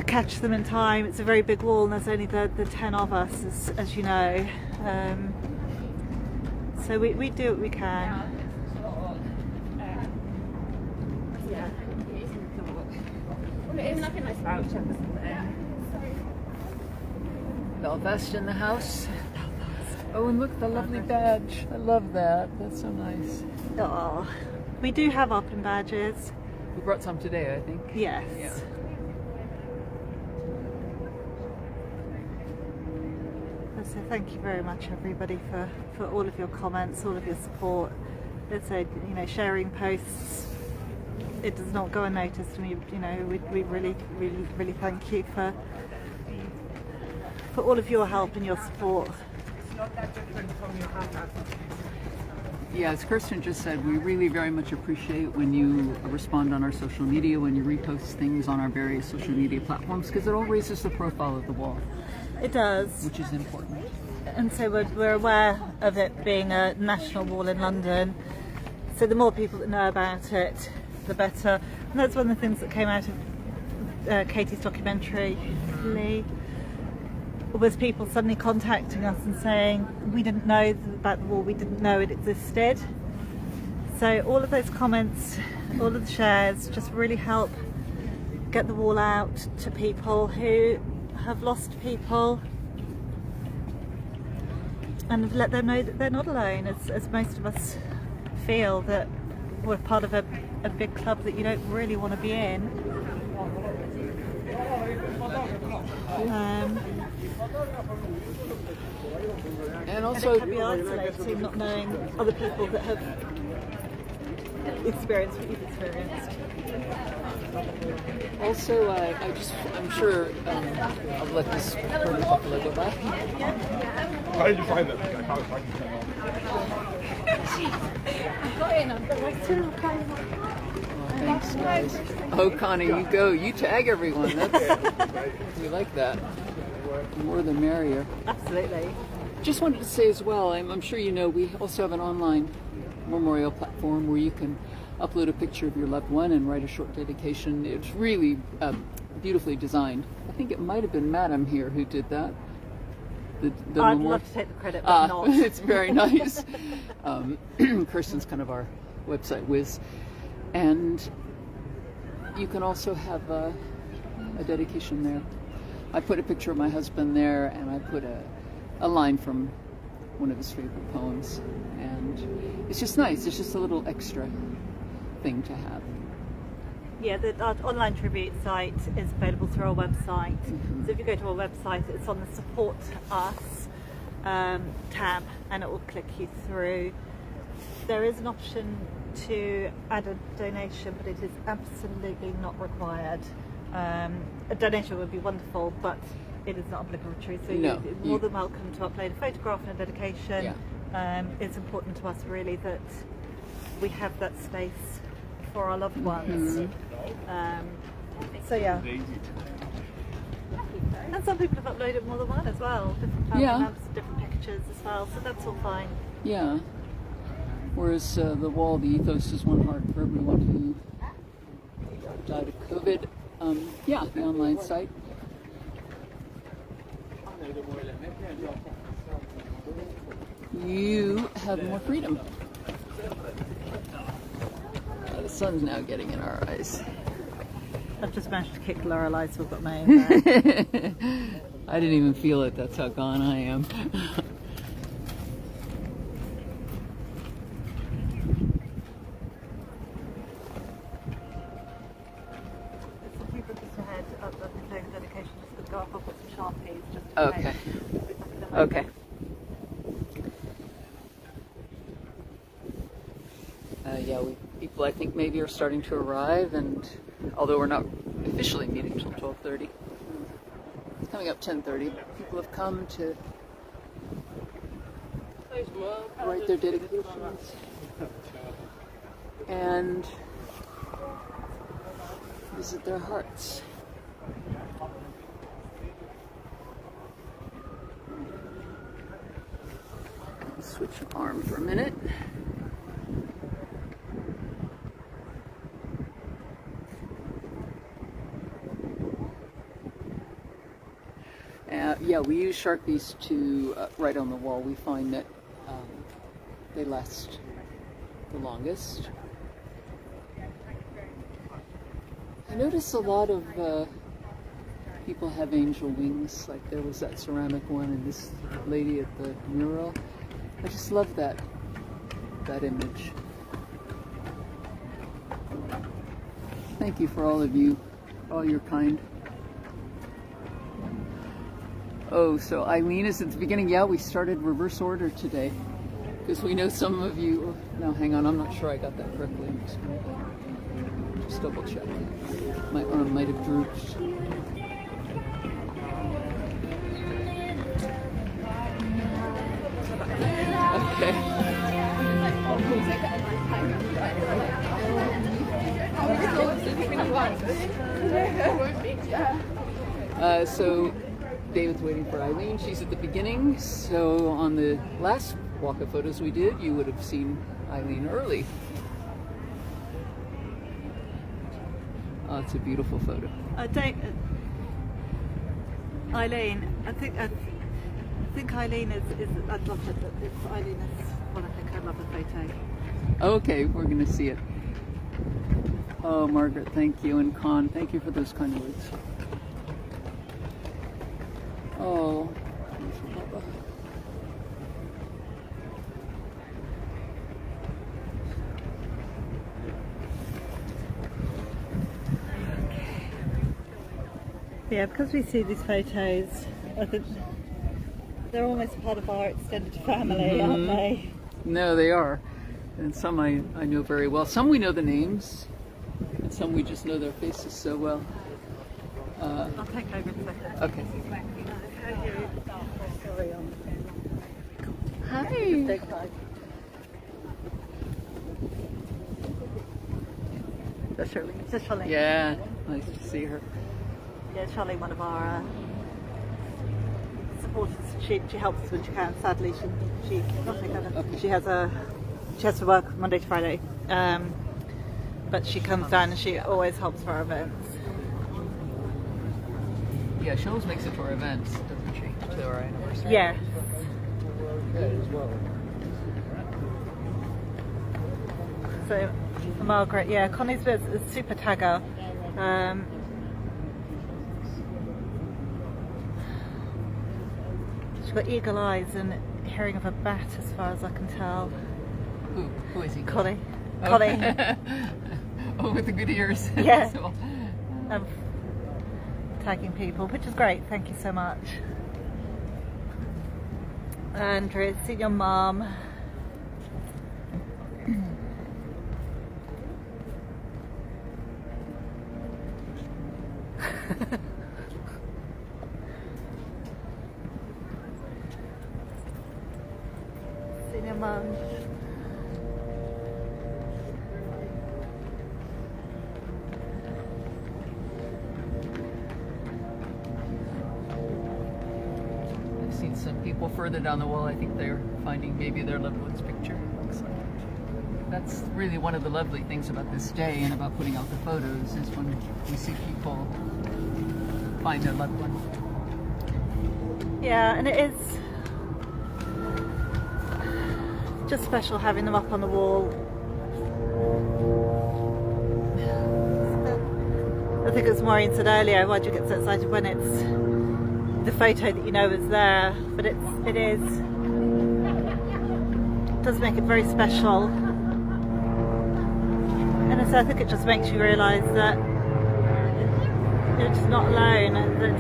catch them in time. It's a very big wall and there's only the 10 of us, as you know. So we do what we can. It's like a nice voucher. Belfast in the house. Oh, and look, the lovely badge. I love that. That's so nice. Oh, we do have our pin badges. We brought some today, I think. Yes. Yeah. So thank you very much, everybody, for all of your comments, all of your support. Let's say, you know, sharing posts. It does not go unnoticed, and we really thank you for all of your help and your support. Yeah, as Kirsten just said, we really very much appreciate when you respond on our social media, when you repost things on our various social media platforms, because it all raises the profile of the wall. It does. Which is important. And so we're aware of it being a national wall in London, so the more people that know about it, the better. And that's one of the things that came out of Katie's documentary, was people suddenly contacting us and saying, we didn't know about the wall, we didn't know it existed. So all of those comments, all of the shares just really help get the wall out to people who have lost people, and let them know that they're not alone, as most of us feel that we're part of a big club that you don't really want to be in. And also, it can be isolating, not knowing other people that have experienced what you've experienced. Also, I'm sure I'll let this particular go by. How did you find it? Thanks, guys. Oh, Connie, you go. You tag everyone. We like that. The more the merrier. Absolutely. just wanted to say as well, I'm sure you know, we also have an online memorial platform where you can upload a picture of your loved one and write a short dedication. It's really beautifully designed. I think it might have been Madam here who did that. The I'd memorial. love to take the credit, but not. It's very nice. Kirsten's kind of our website whiz. And you can also have a dedication there. I put a picture of my husband there, and I put a line from one of his favorite poems. And it's just nice. It's just a little extra thing to have. Yeah, our online tribute site is available through our website. So if you go to our website, it's on the Support Us tab, and it will click you through. There is an option to add a donation, but it is absolutely not required. A donation would be wonderful, but it is not obligatory. So No, you're more than welcome to upload a photograph and a dedication. Yeah. It's important to us really that we have that space for our loved ones. So yeah. And some people have uploaded more than one as well. Different family Yeah. members, different pictures as well. So that's all fine. Yeah. Whereas the wall, the ethos is one heart for everyone who died of COVID. Yeah, the online site. You have more freedom. The sun's now getting in our eyes. I've just managed to kick Lorelei, so I've got my own bag. I didn't even feel it. That's how gone I am. Some people just ahead of the doing dedication, just going to go up. I'll put some Sharpies just in Okay. case. Okay. Yeah, people I think maybe are starting to arrive, and although we're not officially meeting till 12:30, it's coming up 10:30. People have come to write their dedications and visit their hearts. Switch arm for a minute. Yeah, we use Sharpies to write on the wall. We find that they last the longest. I notice a lot of people have angel wings, like there was that ceramic one and this lady at the mural. I just love that image. Thank you for all of you, all your kind. Oh, so Eileen is at the beginning. Yeah, we started reverse order today because we know some of you. No, hang on, I'm not sure I got that correctly. I'm just going to just double check. My arm might have drooped. Okay. So David's waiting for Eileen. She's at the beginning. So on the last walk of photos we did, you would have seen Eileen early. Oh, it's a beautiful photo. Eileen, I think Eileen is I'd love it. It's Eileen is what I think I love the photo. Okay, we're going to see it. Oh, Margaret, thank you. And Con, thank you for those kind words. Oh, Baba. Yeah, because we see these photos, I think they're almost part of our extended family, aren't they? No, they are. And some I know very well. Some we know the names, and some we just know their faces so well. I'll take over in a second. Okay. Sorry, Hi. That's Charlene. It's just Charlene. Yeah, nice to see her. Yeah, Charlene, one of our supporters. She helps us when she can. Sadly, she has to work Monday to Friday, but she comes down and she always helps for our events. Yeah, she always makes it to our events, doesn't she? To our anniversary. Yeah. So Margaret, yeah, Connie's a super tagger. She's got eagle eyes and hearing of a bat, as far as I can tell. Who is he? Connie. Oh. Connie. Oh, with the good ears. Yeah. So, Tagging people, which is great. Thank you so much. Andrew, see your mum. See your mum. I've seen some people further down the wall. I think they're finding maybe their loved one's picture. Looks like. That's really one of the lovely things about this day and about putting out the photos is when we see people find their loved one. Yeah, and it is just special having them up on the wall. I think as Maureen said earlier, why do you get so excited when it's the photo that you know is there? But it does make it very special. And so I think it just makes you realise that you're just not alone. That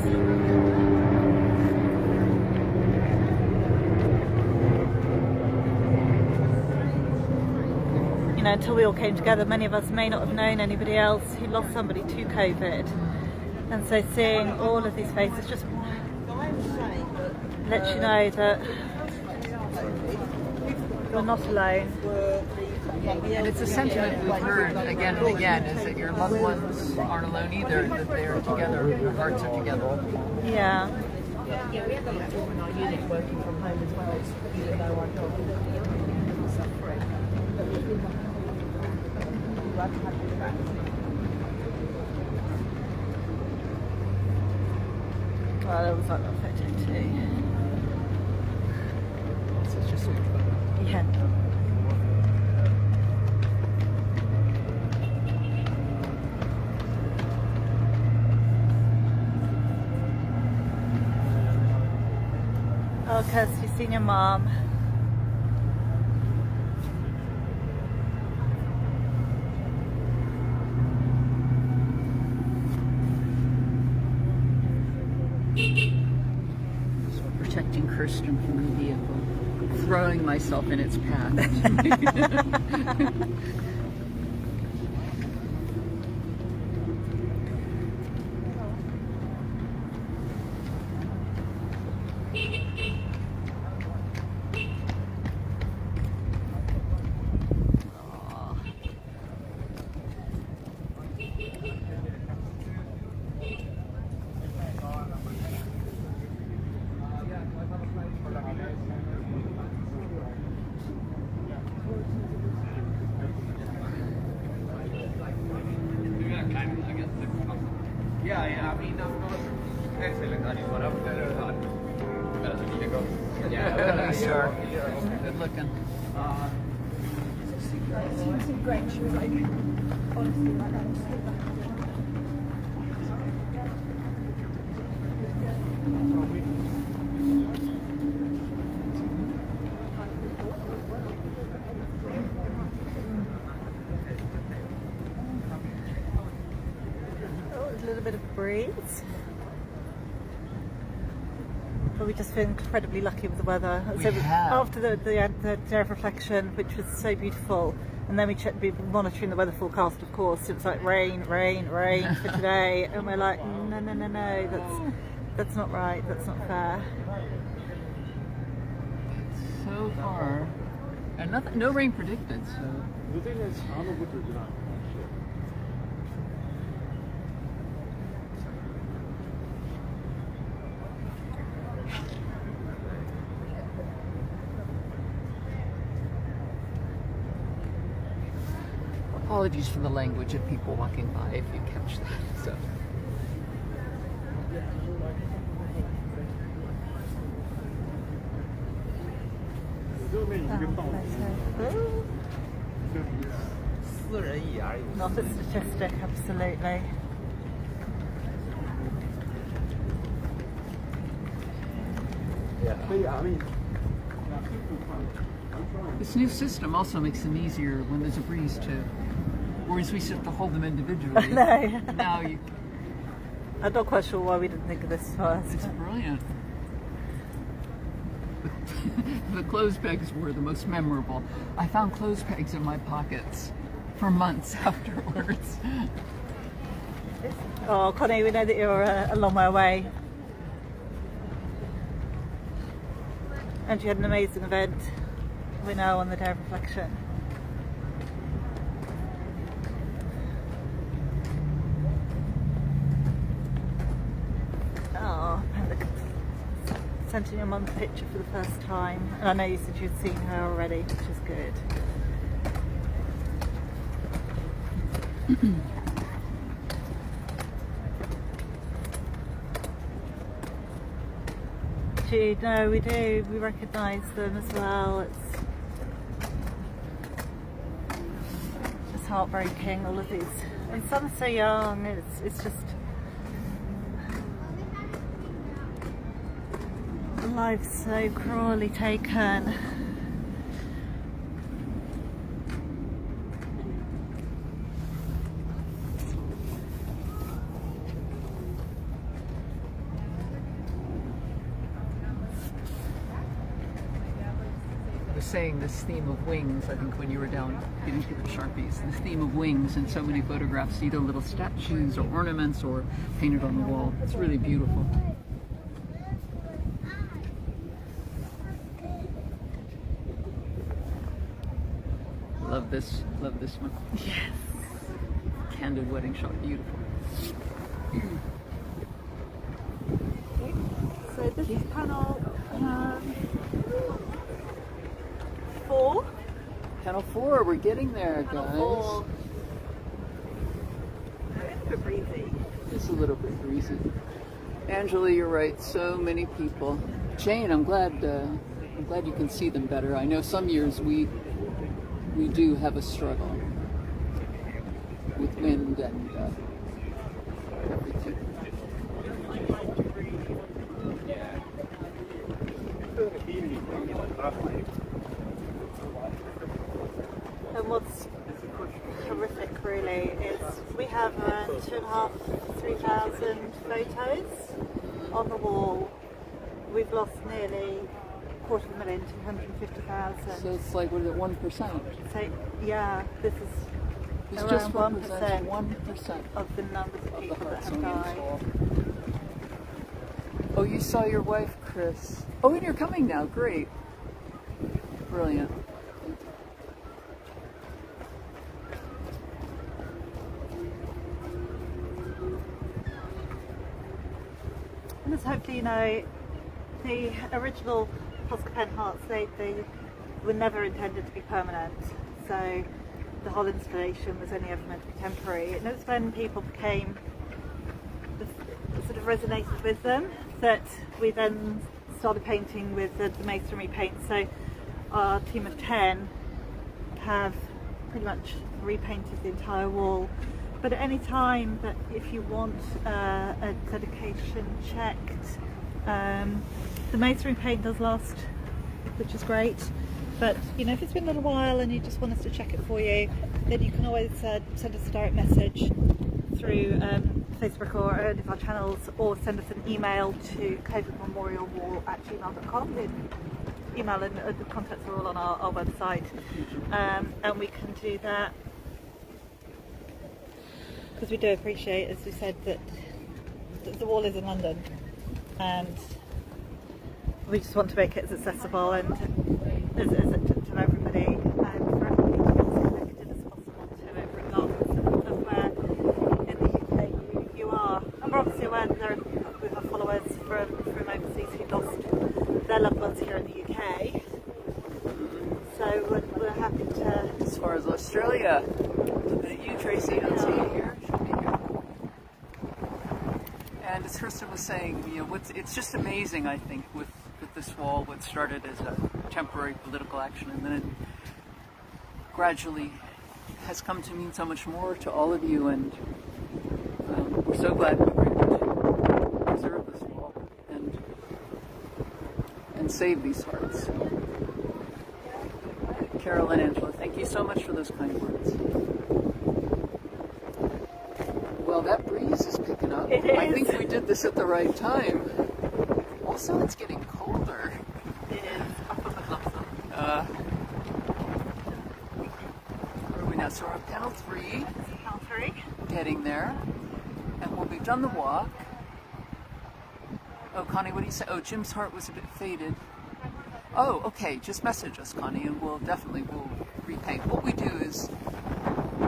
until we all came together, many of us may not have known anybody else who lost somebody to COVID. And so seeing all of these faces just lets you know that you're not alone. And it's a sentiment we've heard again and again, is that your loved ones aren't alone either, that they are together, your hearts are together. Yeah. Yeah, we have a lot of people in our unit working from home as well, even though our dog is suffering. But we've been glad to have you back. Well, there was that little photo too. It's just sweet photo. Yeah. Oh, Kirsty, you've seen your mum. Protecting Kirsten from the vehicle, throwing myself in its path. Yeah, I mean, excellent. Yeah, sure. Good looking. Great. She was like, honestly, like that. Oh, there's a little bit of breeze. But we just feel incredibly lucky with the weather. We So have. after the day of reflection, which was so beautiful, and then we checked, we were monitoring the weather forecast, of course. It was like rain, rain, rain for today, and we're like, no, no, no, no, that's not right. That's not fair. So far, and nothing, no rain predicted. So 무대는 아무것도 안 apologies for the language of people walking by if you catch that. So. Not a statistic, absolutely. This new system also makes them easier when there's a breeze too. Whereas we used to have to hold them individually. No. Now you, I'm not quite sure why we didn't think of this first. it's brilliant. The clothes pegs were the most memorable. I found clothes pegs in my pockets for months afterwards. Oh, Connie, we know that you're a long way away. And you had an amazing event, we know, on the Day of Reflection. Oh, and look, sent in your mum's picture for the first time. And I know you said you'd seen her already, which is good. Jude, no, we do. We recognise them as well. It's heartbreaking, all of these. And some are so young. It's just lives so cruelly taken. Saying this theme of wings, I think when you were down getting to the Sharpies, this theme of wings in so many photographs, either little statues or ornaments or painted on the wall. It's really beautiful. Love this one. Yes. Candid wedding shot, beautiful. So this is panel 4. Panel 4, we're getting there, guys. Panel 4. It's a bit breezy. It's a little bit breezy. Angela, you're right. So many people. Jane, I'm glad you can see them better. I know some years we do have a struggle with wind and everything. And what's horrific really is we have around 2,500 to 3,000 photos on the wall. We've lost nearly 250,000 to 250,000. So it's like, what is it, 1%? So yeah, this is This around just 1% represents 1% of the numbers of of the people that have Hartsonian died. soul. Oh, you saw your wife, Chris. Oh, and you're coming now. Great. Brilliant. And as hopefully you know, the original Posca Pen Hearts, they were never intended to be permanent. So the whole installation was only ever meant to be temporary. And it was when people became, sort of resonated with them, that we then started painting with the masonry paint. So our team of 10 have pretty much repainted the entire wall. But at any time that if you want a dedication checked, the masonry paint does last, which is great. But you know, if it's been a little while and you just want us to check it for you, then you can always send us a direct message through Facebook or any of our channels, or send us an email to clovermemorialwall@gmail.com. The email and the contacts are all on our website, and we can do that. Because we do appreciate, as we said, that the wall is in London, and we just want to make it as accessible and as to everybody, and for everybody to be as connected as possible to it, regardless of where in the UK you are. And we're obviously aware that we have followers from overseas who lost their loved ones here in the UK. So we're happy to. As far as Australia, as Kirsten was saying, it's just amazing, I think, with this wall, what started as a temporary political action and then it gradually has come to mean so much more to all of you, and we're so glad we were able to preserve this wall and save these hearts. Carol and Angela, thank you so much for those kind words. Well, that breeze is picking up. It is. I think we did this at the right time. Also, it's getting colder. It is. Where are we now? So we're at panel 3. Panel 3. Getting there. And when we've done the walk... Oh, Connie, what do you say? Oh, Jim's heart was a bit faded. Oh, okay. Just message us, Connie, and we'll repaint. What we do is we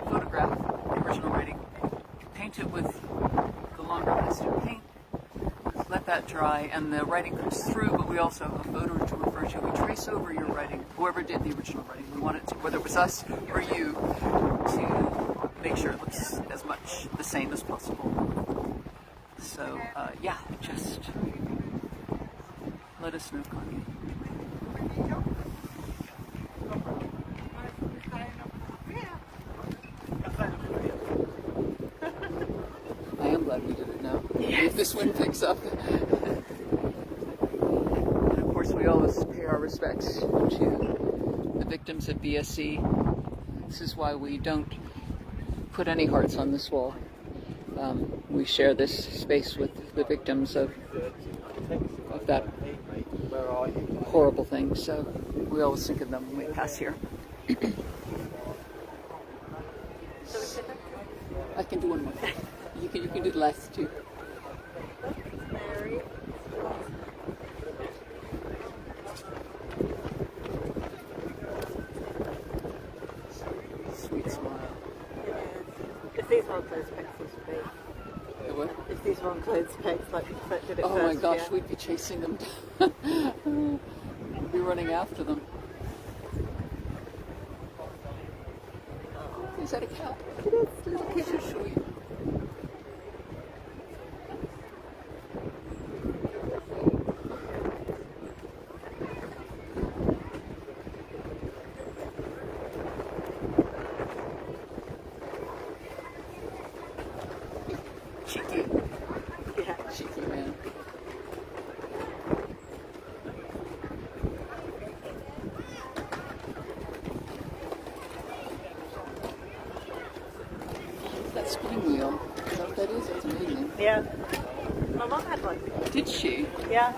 photograph the original writing, paint it with the longer lasting paint, let that dry, and the writing comes through, but we also have a photo to refer to. We trace over your writing, whoever did the original writing. We want it to, whether it was us or you, to make sure it looks as much the same as possible. So, yeah, just let us know, Connie. I am glad we did it now. Yes. If this wind picks up. And of course, we always pay our respects to the victims of BSC. This is why we don't put any hearts on this wall. We share this space with the victims of that horrible thing, so we always think of them when we pass here. I can do one more. You can do the last two. Sweet smile. If these were on clothes pegs, this would be. What? If these were on clothes pegs, like you did it Oh first, my gosh, yeah. we'd be chasing them down. We'd be running after them. Is that a cat? It is, little Oh, kitten. so sweet. Cheeky. Yeah. Cheeky man. That spinning wheel, is that what that is? It's amazing. Yeah. My mum had one. Did she? Yeah.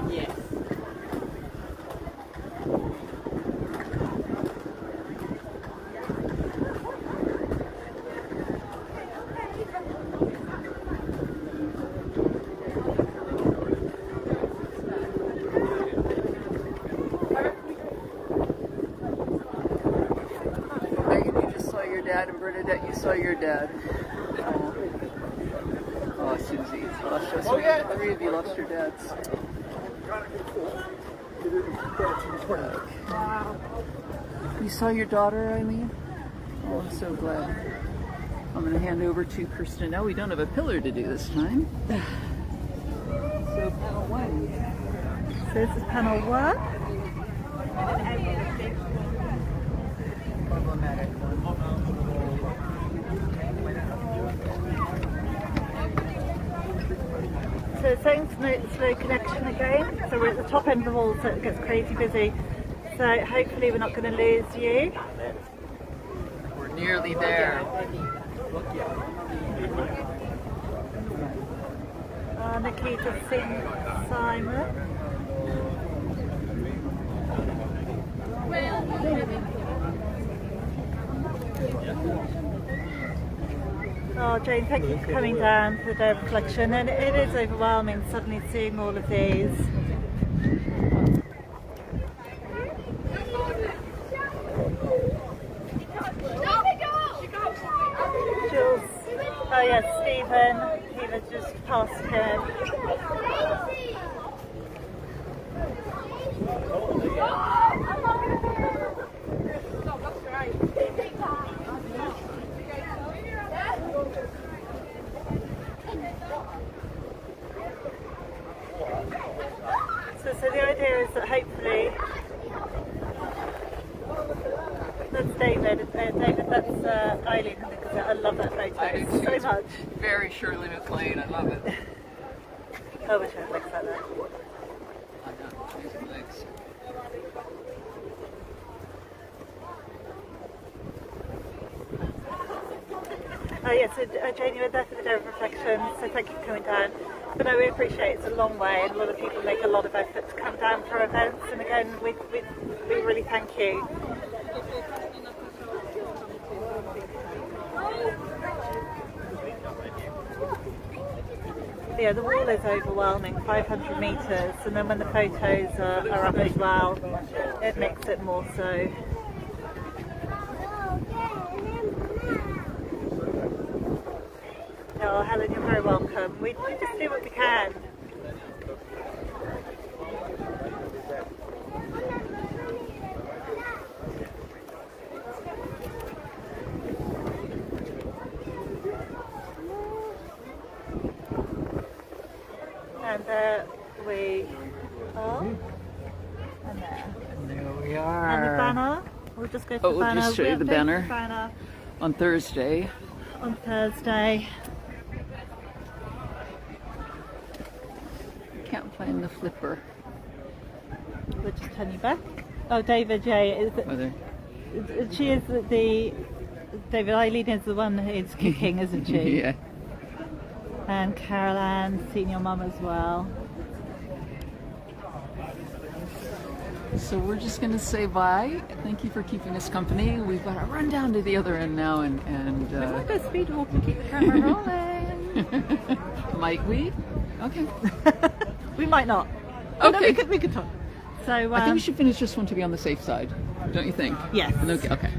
Yes. Megan, you just saw your dad, and Bernadette, you saw your dad. Oh, Susie, lost your, so 3 of you lost your dads. You saw your daughter, Eileen? Oh, I'm so glad. I'm going to hand over to Kirsten. No, we don't have a pillar to do this time. So panel 1. So this is panel 1. Problematic one. So it's saying slow connection again. So we're at the top end of the wall, so it gets crazy busy. So hopefully we're not going to lose you. We're nearly there. Nikita Singh Simon. Oh, Jane, thank you for coming down for the day of reflection. And it is overwhelming suddenly seeing all of these. Jules. Oh yes, Stephen. He was just past him. David. David, that's Eileen, because I love that photo I do too. so It's much. very Shirley MacLaine. I love it. I wish I had legs like that. I know. Amazing legs. Oh yes, so Jane, you were there for the Day of Reflection, so thank you for coming down. But no, we appreciate it's a long way and a lot of people make a lot of effort to come down for events, and again, we really thank you. Yeah, the wall is overwhelming, 500 metres, and then when the photos are up as well, it makes it more so. Oh, Helen, you're very welcome. We just do what we can. And there we are. And there. There we are. And the banner. We'll just go to Oh, the we'll banner. just show you We'll the go to banner. banner On Thursday. on Thursday. Can't find the flipper. We'll just turn you back. Oh, David, yeah. Whether She is the David, Eileen is the one who's cooking, isn't she? yeah. And Carol Ann, senior mum as well. So we're just going to say bye. Thank you for keeping us company. We've got to run down to the other end now and We'll go speed walk and keep the camera rolling. might we? Okay. We might not. Oh, no, Okay. we could talk. So I think we should finish this one to be on the safe side. Don't you think? Yes. Okay.